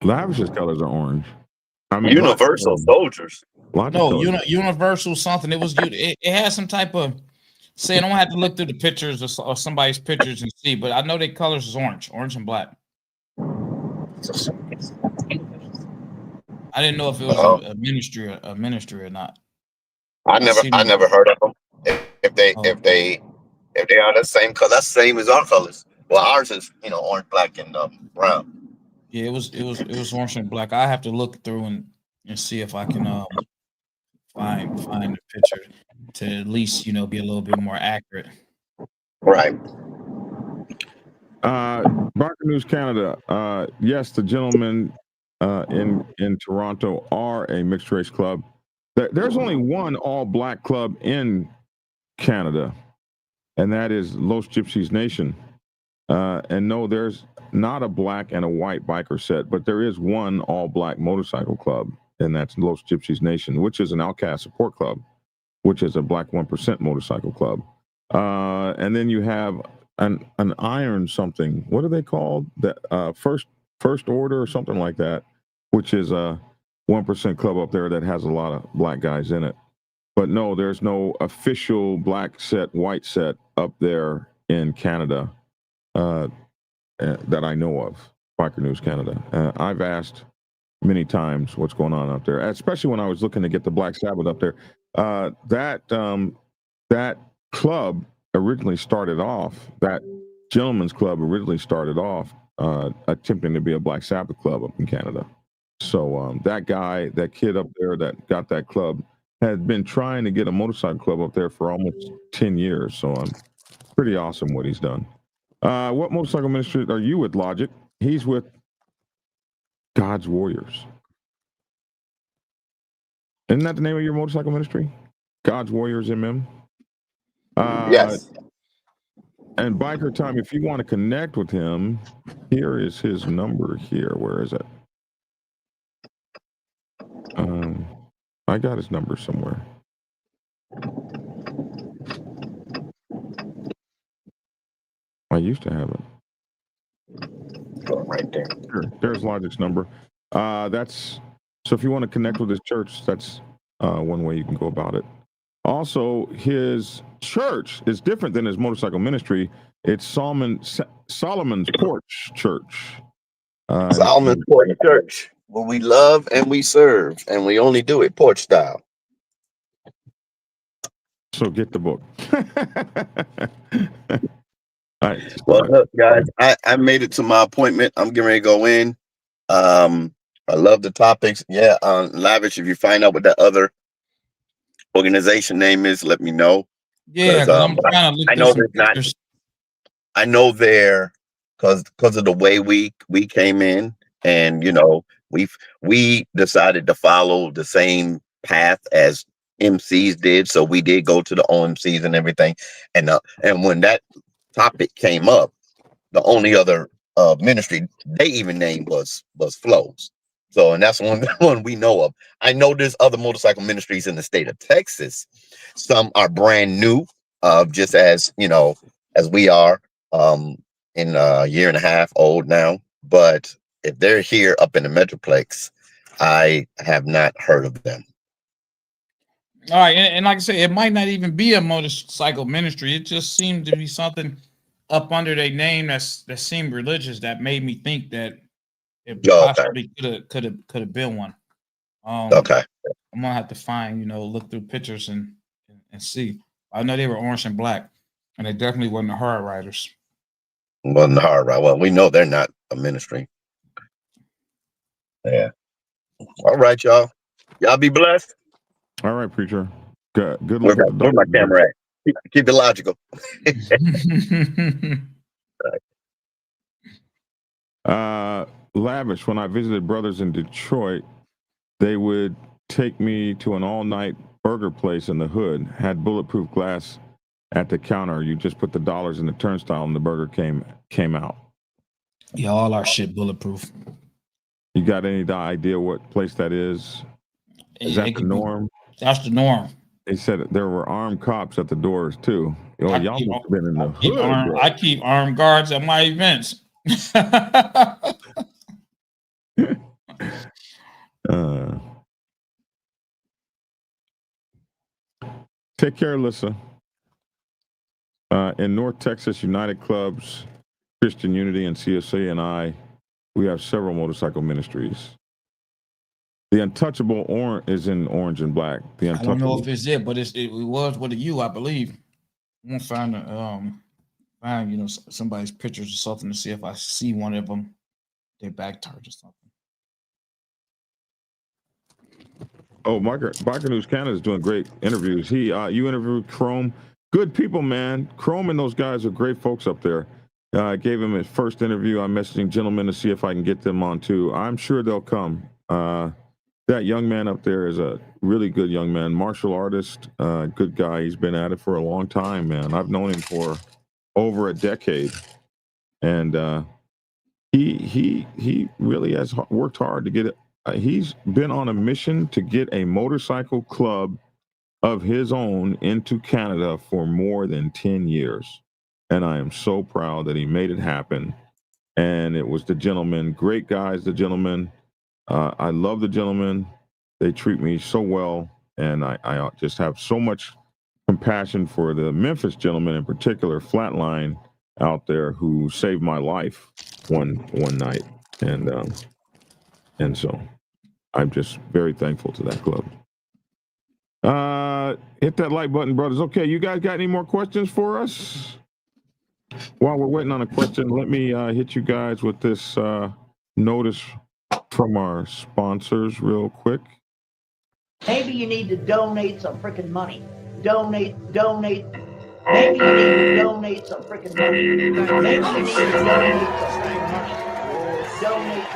Lavish's colors are orange. I mean, Universal soldiers. Logic No, colors. Universal something. It was it had some type of. Say, I don't have to look through the pictures or somebody's pictures and see, but I know their colors is orange and black. I didn't know if it was a ministry or not. I never heard of them. If they are the same color, that's the same as our colors. Well, ours is orange, black, and brown. Yeah, it was orange and black. I have to look through and see if I can find the picture to at least be a little bit more accurate. Right. Barker News Canada. Yes, the gentlemen in Toronto are a mixed race club. There's only one all black club in Canada, and that is Los Gypsies Nation. And no, there's not a black and a white biker set, but there is one all black motorcycle club, and that's Los Gypsies Nation, which is an outcast support club, which is a black 1% motorcycle club. And then you have an iron something. What are they called? That first order or something like that, which is a 1% club up there that has a lot of black guys in it. But no, there's no official black set, white set up there in Canada that I know of. Biker News Canada. I've asked many times what's going on up there, especially when I was looking to get the Black Sabbath up there. That club originally started off, that gentleman's club originally started off attempting to be a Black Sabbath club up in Canada. So that kid up there that got that club had been trying to get a motorcycle club up there for almost 10 years. So pretty awesome what he's done. What motorcycle ministry are you with, Logic? He's with God's Warriors. Isn't that the name of your motorcycle ministry? God's Warriors MM? Yes. And Biker Time, if you want to connect with him, here is his number here. Where is it? I got his number somewhere. I used to have it. Right there. Sure. There's Logic's number. So if you want to connect with his church, that's one way you can go about it. Also, his church is different than his motorcycle ministry. It's Solomon's Porch Church. Solomon's Porch Church. Well, we love and we serve, and we only do it porch style. So get the book. All right. Well, look, guys, I made it to my appointment. I'm getting ready to go in. I love the topics. Yeah, Lavish, if you find out what that other organization name is, let me know. Yeah, I'm trying to look. I know there's not. I know there because of the way we came in, and we decided to follow the same path as MCs did. So we did go to the OMCs and everything, and when that topic came up, the only other ministry they even named was Flows. So, and that's one we know of. I know there's other motorcycle ministries in the state of Texas. Some are brand new, just as as we are, in a year and a half old now. But if they're here up in the Metroplex, I have not heard of them. All right, and like I said, it might not even be a motorcycle ministry. It just seemed to be something up under their name that seemed religious that made me think that it possibly could have been one. Okay, I'm gonna have to find look through pictures and see. I know they were orange and black, and they definitely wasn't the Hard Riders. Wasn't the Hard Ride. Well, we know they're not a ministry. Yeah. All right, y'all. Y'all be blessed. All right, preacher. Good luck. Where's my camera at? Keep it logical. Lavish, when I visited brothers in Detroit, they would take me to an all-night burger place in the hood, had bulletproof glass at the counter. You just put the dollars in the turnstile and the burger came out. Yeah, all our shit bulletproof. You got any idea what place that is? Is that the norm? That's the norm. They said there were armed cops at the doors too. Y'all must have been in the hood. I keep armed guards at my events. Take care, Alyssa. In North Texas, United Clubs, Christian Unity, and CSA and we have several motorcycle ministries. The Untouchable is in orange and black. The I Untouchable. don't know if it's it, but it was with a U, I believe. I'm gonna find somebody's pictures or something to see if I see one of them. They back turned or something. Oh, Biker News Canada is doing great interviews. You interviewed Chrome. Good people, man. Chrome and those guys are great folks up there. I gave him his first interview. I'm messaging gentlemen to see if I can get them on too. I'm sure they'll come. That young man up there is a really good young man, martial artist, good guy. He's been at it for a long time, man. I've known him for over a decade, and he really has worked hard to get it. He's been on a mission to get a motorcycle club of his own into Canada for more than 10 years. And I am so proud that he made it happen. And it was the gentleman, great guys, the gentleman. I love the gentleman. They treat me so well. And I just have so much compassion for the Memphis gentleman in particular, Flatline out there, who saved my life one night. And so I'm just very thankful to that club. Hit that like button, brothers. Okay, you guys got any more questions for us? While we're waiting on a question, let me hit you guys with this notice from our sponsors real quick. Maybe you need to donate some freaking money. Donate. Maybe you need to donate some freaking money. Maybe you need to donate some freaking money. Donate.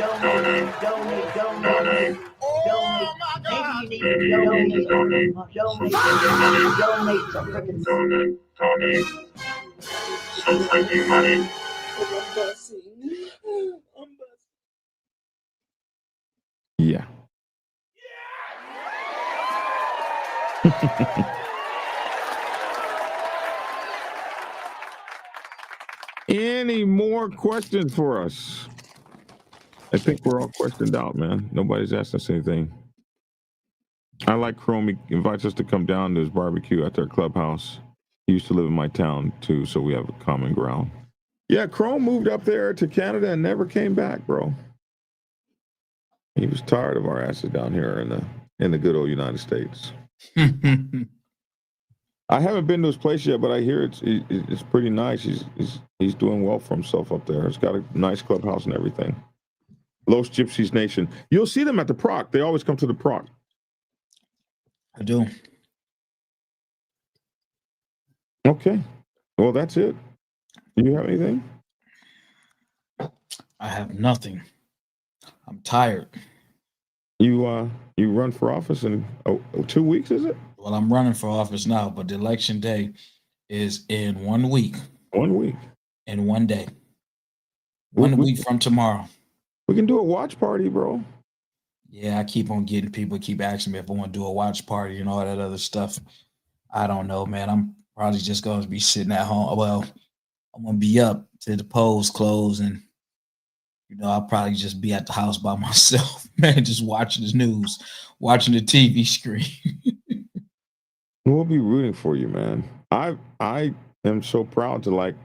Maybe you need to donate some freaking money. Yeah. Any more questions for us? I think we're all questioned out, man. Nobody's asked us anything. I like Chrome. He invites us to come down to his barbecue at their clubhouse. He used to live in my town too, so we have a common ground. Yeah, Chrome moved up there to Canada and never came back, bro. He was tired of our asses down here in the good old United States. I haven't been to his place yet, but I hear it's pretty nice. He's doing well for himself up there. It's got a nice clubhouse and everything. Los Gypsies Nation. You'll see them at the Proc. They always come to the Proc. I do. Okay. Well, that's it. Do you have anything? I have nothing. I'm tired. You run for office in 2 weeks, is it? Well, I'm running for office now, but the election day is in 1 week. 1 week. In 1 day. 1 week from tomorrow. We can do a watch party, bro. Yeah, I keep on getting people keep asking me if I want to do a watch party and all that other stuff. I don't know, man. I'm probably just going to be sitting at home. Well, I'm going to be up till the polls close, and I'll probably just be at the house by myself, man, just watching the news, watching the TV screen. We'll be rooting for you, man. I am so proud to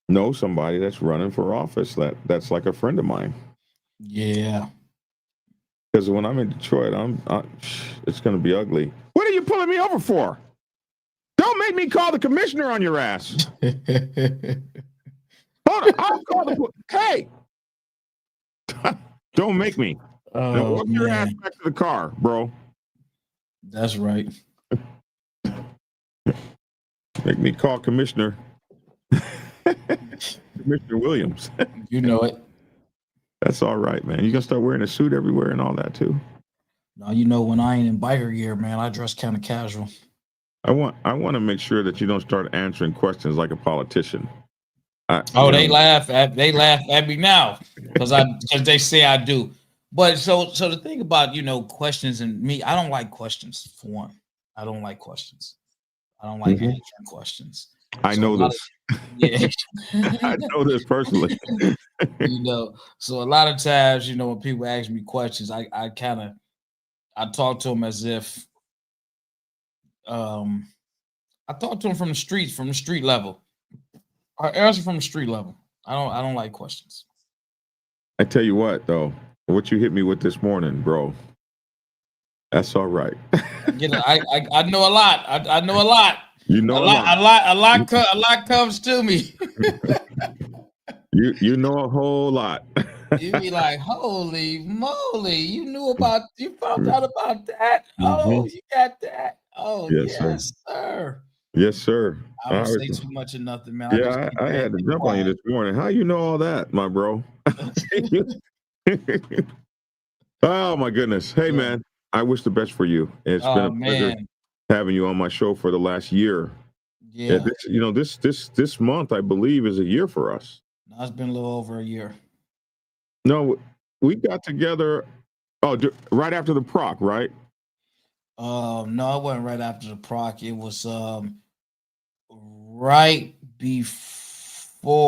know somebody that's running for office that's like a friend of mine. Yeah. Because when I'm in Detroit, it's going to be ugly. What are you pulling me over for? Don't make me call the commissioner on your ass. Hold on, I'll call the. Hey, don't make me. Now walk your ass back to the car, bro. That's right. Make me call Commissioner Williams. You know it. That's all right, man. You gonna start wearing a suit everywhere and all that too? No, when I ain't in biker gear, man, I dress kind of casual. I want to make sure that you don't start answering questions like a politician. They laugh at me now because they say I do. But so the thing about questions and me, I don't like questions. For one, I don't like questions. I don't like answering questions. I know this. Yeah, I know this personally. So a lot of times, when people ask me questions, I kind of I talk to him as if I talk to him from the street level. I answer from the street level. I don't like questions. I tell you what, though, what you hit me with this morning, bro. That's all right. I know a lot. I know a lot. You know a lot comes to me. You know a whole lot. You be like, holy moly, you found out about that. Oh, you got that. Oh, yes, sir. Yes, sir. I don't say too much of nothing, man. Yeah, I had to jump on you this morning. How you know all that, my bro? Oh my goodness. Hey, man, I wish the best for you. It's been a pleasure having you on my show for the last year. Yeah. This month, I believe, is a year for us. No, it's been a little over a year. No, we got together. Oh, right after the proc, right? No, it wasn't right after the proc. It was right before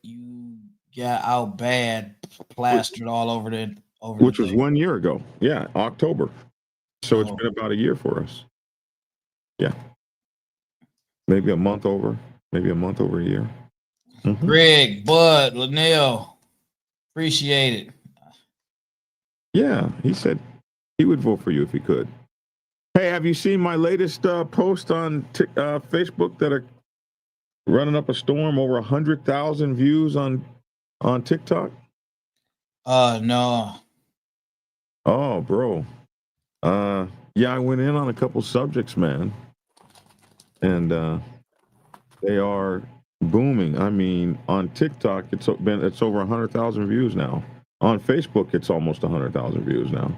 you got out bad, plastered all over the which was 1 year ago. Yeah, October. So it's been about a year for us. Yeah. Maybe a month over a year. Mm-hmm. Greg, Bud, Linnell, appreciate it. Yeah, he said he would vote for you if he could. Hey, have you seen my latest post on Facebook that are running up a storm? Over 100,000 views on TikTok. No. Oh, bro. Yeah, I went in on a couple subjects, man, and they are booming. I mean, on TikTok, it's over 100,000 views now. On Facebook, it's almost 100,000 views now.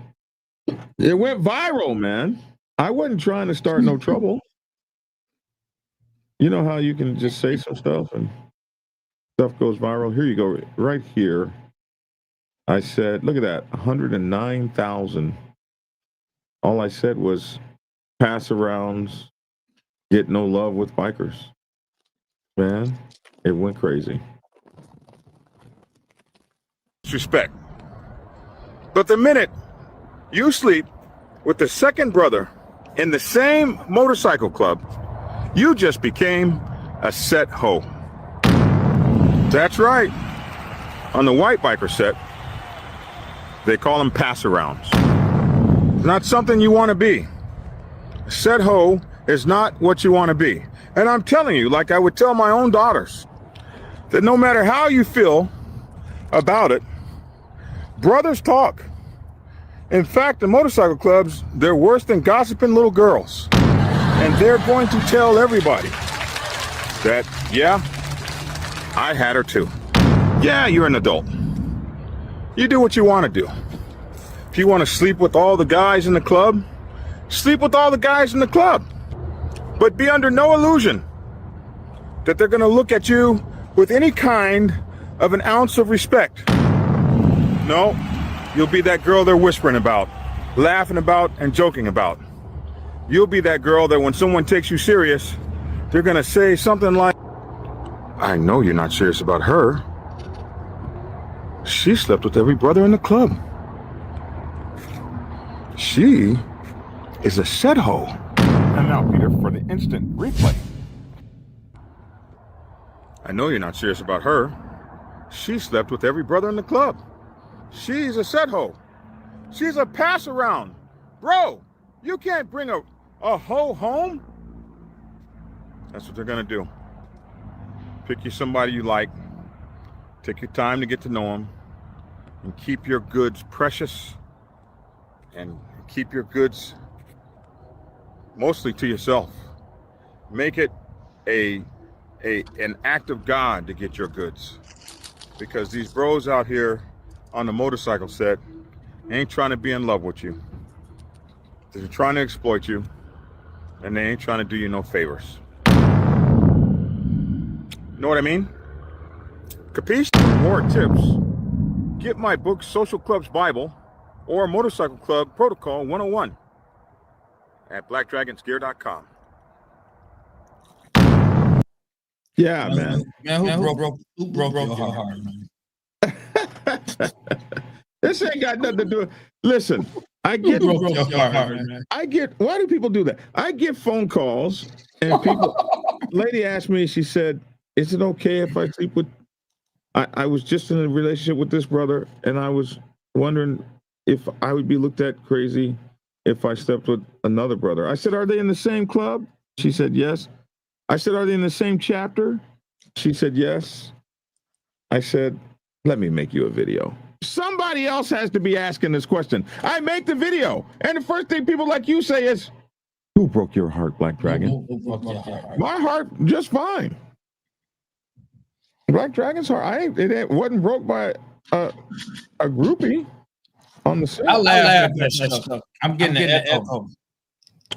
It went viral, man. I wasn't trying to start no trouble. You know how you can just say some stuff and stuff goes viral? Here you go, right here. I said, look at that, 109,000. All I said was pass arounds, get no love with bikers. Man, it went crazy. Respect. But the minute you sleep with the second brother in the same motorcycle club, you just became a set hoe. That's right. On the white biker set, they call them pass-arounds. Not something you want to be. A set hoe is not what you want to be. And I'm telling you, like I would tell my own daughters, that no matter how you feel about it, brothers talk. In fact, the motorcycle clubs, they're worse than gossiping little girls. And they're going to tell everybody that, yeah, I had her too. Yeah, you're an adult. You do what you want to do. If you want to sleep with all the guys in the club, sleep with all the guys in the club. But be under no illusion that they're going to look at you with any kind of an ounce of respect. No, you'll be that girl they're whispering about, laughing about, and joking about. You'll be that girl that when someone takes you serious, they're going to say something like, I know you're not serious about her. She slept with every brother in the club. She is a set hoe. And now, Peter, for the instant replay. I know you're not serious about her. She slept with every brother in the club. She's a set hoe. She's a pass around. Bro, you can't bring a hoe home. That's what they're gonna do. Pick you somebody you like. Take your time to get to know them. And keep your goods precious. And keep your goods mostly to yourself. Make it an act of God to get your goods. Because these bros out here on the motorcycle set ain't trying to be in love with you. They're trying to exploit you, and they ain't trying to do you no favors. Know what I mean? Capiche? For more tips, get my book, Social Club's Bible, or Motorcycle Club Protocol 101 at blackdragonsgear.com. Yeah, man. Who broke your heart, man? This ain't got nothing to do. Listen, I get Who broke your heart, man? why do people do that? I get phone calls and people lady asked me, she said, is it okay if I sleep with I was just in a relationship with this brother and I was wondering if I would be looked at crazy if I slept with another brother. I said, are they in the same club? She said, yes. I said, are they in the same chapter? She said, yes. I said, let me make you a video. Somebody else has to be asking this question. I make the video. And the first thing people like you say is, who broke your heart, Black Dragon? Who broke your heart? My heart just fine. Black Dragon's heart, it wasn't broke by a groupie on the set. I laugh at that stuff. I'm getting the echo.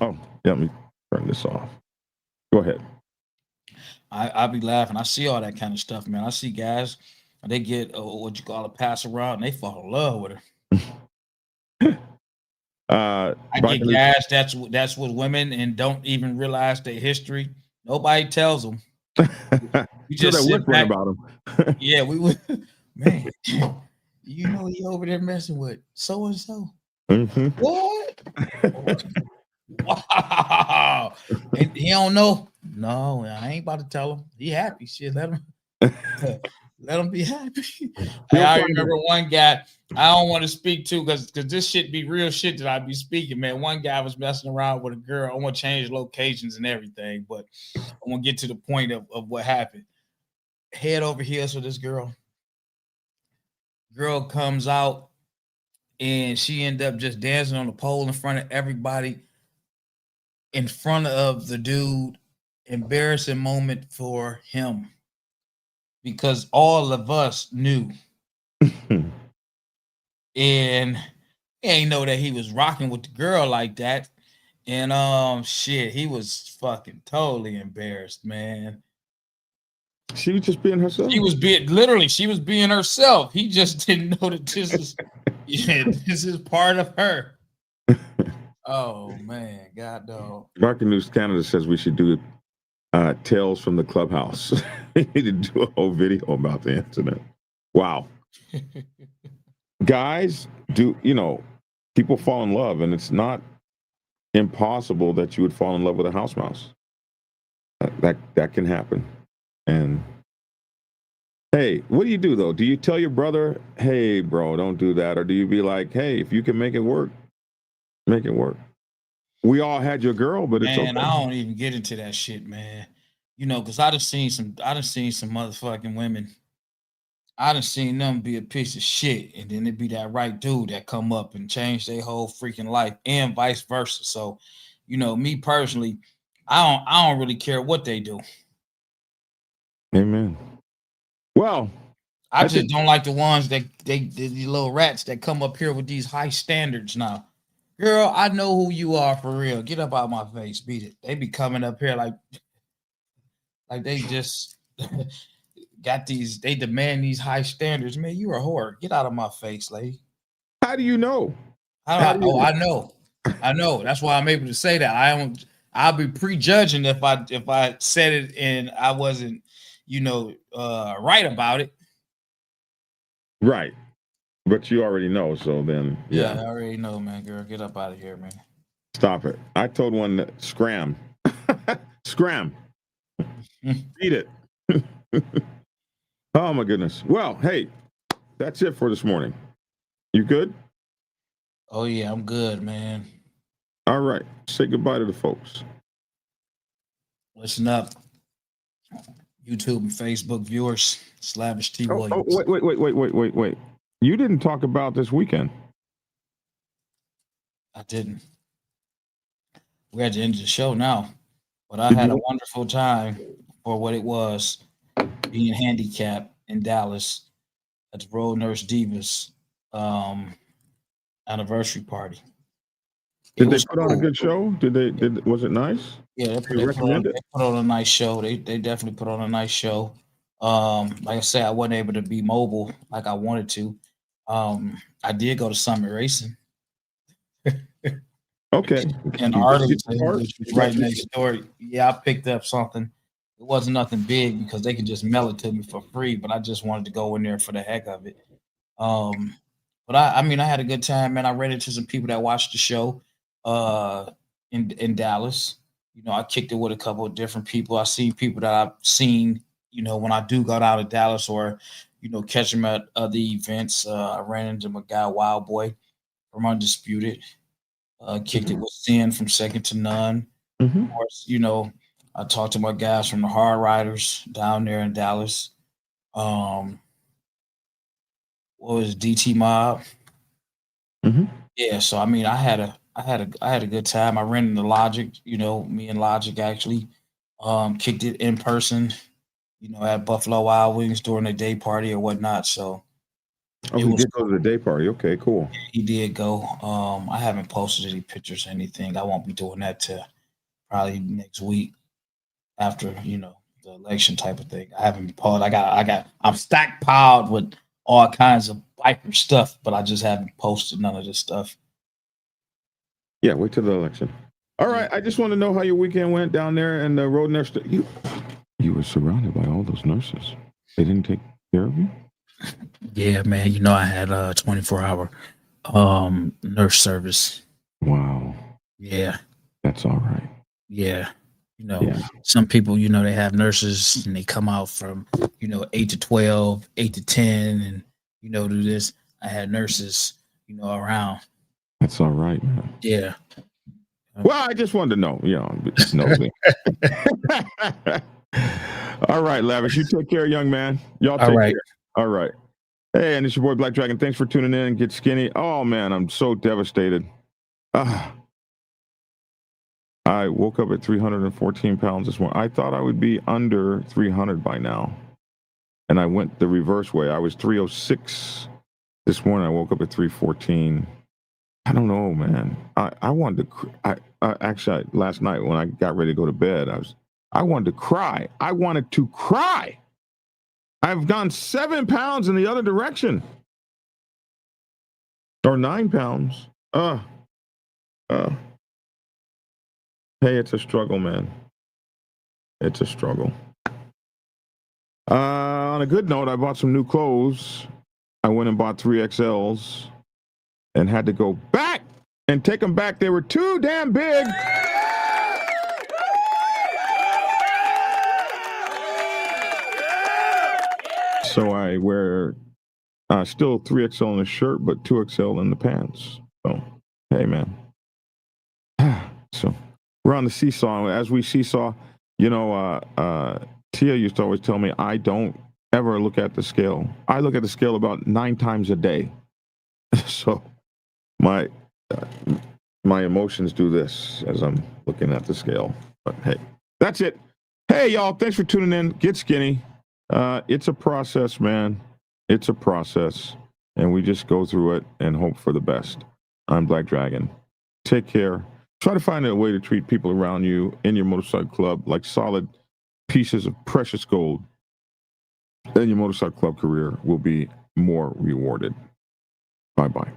Oh, yeah, let me turn this off. Go ahead. I be laughing. I see all that kind of stuff, man. I see guys, they get what you call a pass around, and they fall in love with her. I get guys that's with women and don't even realize their history. Nobody tells them. You just sit back about them. Yeah, we would. Man, you know he over there messing with so and so. What? Wow. And he don't know. No, I ain't about to tell him. He happy. Shit, let him be happy. I remember one guy I don't want to speak to because this shit be real shit that I be speaking, man. One guy was messing around with a girl. I want to change locations and everything, but I want to get to the point of what happened. Head over heels for this girl. Girl comes out and she ended up just dancing on the pole in front of everybody, in front of the dude. Embarrassing moment for him because all of us knew. And he ain't know that he was rocking with the girl like that. And shit, he was fucking totally embarrassed, man. She was just being herself. She was being herself. He just didn't know that this is part of her. Oh man, God dog. Market News Canada says we should do Tales from the Clubhouse. We need to do a whole video about the incident. Wow. Guys, people fall in love, and it's not impossible that you would fall in love with a house mouse. That can happen. And hey, what do you do though? Do you tell your brother, hey bro, don't do that? Or do you be like, hey, if you can make it work, make it work? We all had your girl, but it's okay. Man, I don't even get into that shit, man. Because I done seen some motherfucking women. I done seen them be a piece of shit, and then it be that right dude that come up and change their whole freaking life, and vice versa. So, me personally, I don't really care what they do. Amen. Well, I just don't like the ones that the little rats that come up here with these high standards now. Girl, I know who you are for real. Get up out of my face. Beat it. They be coming up here like they just got these, they demand these high standards. Man, you a whore. Get out of my face, lady. How do you know? I know. That's why I'm able to say that. I'll be prejudging if I said it and I wasn't, right about it. Right. But you already know, so then yeah, I already know, man. Girl, get up out of here, man. Stop it. I told one that scram. Scram. Eat it. Oh my goodness. Well, hey, that's it for this morning. You good? Oh yeah, I'm good, man. All right. Say goodbye to the folks. Listen up. YouTube and Facebook viewers, Slavish T. Williams. Wait. You didn't talk about this weekend. I didn't. We're at the end of the show now, but I had a wonderful time for what it was being handicapped in Dallas at the Road Nurse Divas anniversary party. Did they put on a good show? Was it nice? Yeah, they put on a nice show. They definitely put on a nice show. Like I said, I wasn't able to be mobile like I wanted to. I did go to Summit Racing. Okay. In Arlington, which was right next door. Yeah, I picked up something. It wasn't nothing big because they could just mail it to me for free, but I just wanted to go in there for the heck of it. But I mean, I had a good time, man. I ran into some people that watched the show in Dallas. You know, I kicked it with a couple of different people. I seen people that I've seen, you know, when I do go down to Dallas or, you know, catch them at other events. I ran into my guy Wild Boy from Undisputed. Kicked it with Sin from Second to None. Mm-hmm. Of course, you know, I talked to my guys from the Hard Riders down there in Dallas. What was it, DT Mob? Mm-hmm. Yeah, so I mean, I had a good time. I ran into Logic, you know, me and Logic actually kicked it in person, you know, at Buffalo Wild Wings during a day party or whatnot. So Oh, it he was did go to the day party. Okay, cool. he did go. I haven't posted any pictures or anything. I won't be doing that till probably next week after, you know, the election type of thing. I haven't posted. I'm stockpiled with all kinds of biker stuff, but I just haven't posted none of this stuff. Yeah, wait till the election. All right, I just want to know how your weekend went down there and the road nurse. You were surrounded by all those nurses. They didn't take care of you? Yeah, man. You know, I had a 24-hour nurse service. Wow. Yeah. That's all right. Yeah. You know, Yeah. some people, you know, they have nurses and they come out from, you know, 8 to 12, 8 to 10, and, you know, do this. I had nurses, you know, around. That's all right, man. Yeah. Well, I just wanted to know, you know, nosy. All right, Lavish, you take care, young man. Y'all take care. All right. Hey, and it's your boy Black Dragon. Thanks for tuning in. Get skinny. Oh man, I'm so devastated. I woke up at 314 pounds this morning. I thought I would be under 300 by now, and I went the reverse way. I was 306 this morning. I woke up at 314. I don't know, man. I wanted to. Actually, last night when I got ready to go to bed, I wanted to cry. I wanted to cry. I've gone 7 pounds in the other direction, or 9 pounds. Hey, it's a struggle, man. It's a struggle. On a good note, I bought some new clothes. I went and bought 3XLs and had to go back and take them back. They were too damn big. So I wear still 3XL in the shirt, but 2XL in the pants. So, hey, man. So we're on the seesaw. As we seesaw, you know, Tia used to always tell me, I don't ever look at the scale. I look at the scale about 9 times a day. So my emotions do this as I'm looking at the scale. But hey, that's it. Hey, y'all, thanks for tuning in. Get skinny. It's a process, man. It's a process. And we just go through it and hope for the best. I'm Black Dragon. Take care. Try to find a way to treat people around you in your motorcycle club like solid pieces of precious gold. Then your motorcycle club career will be more rewarded. Bye-bye.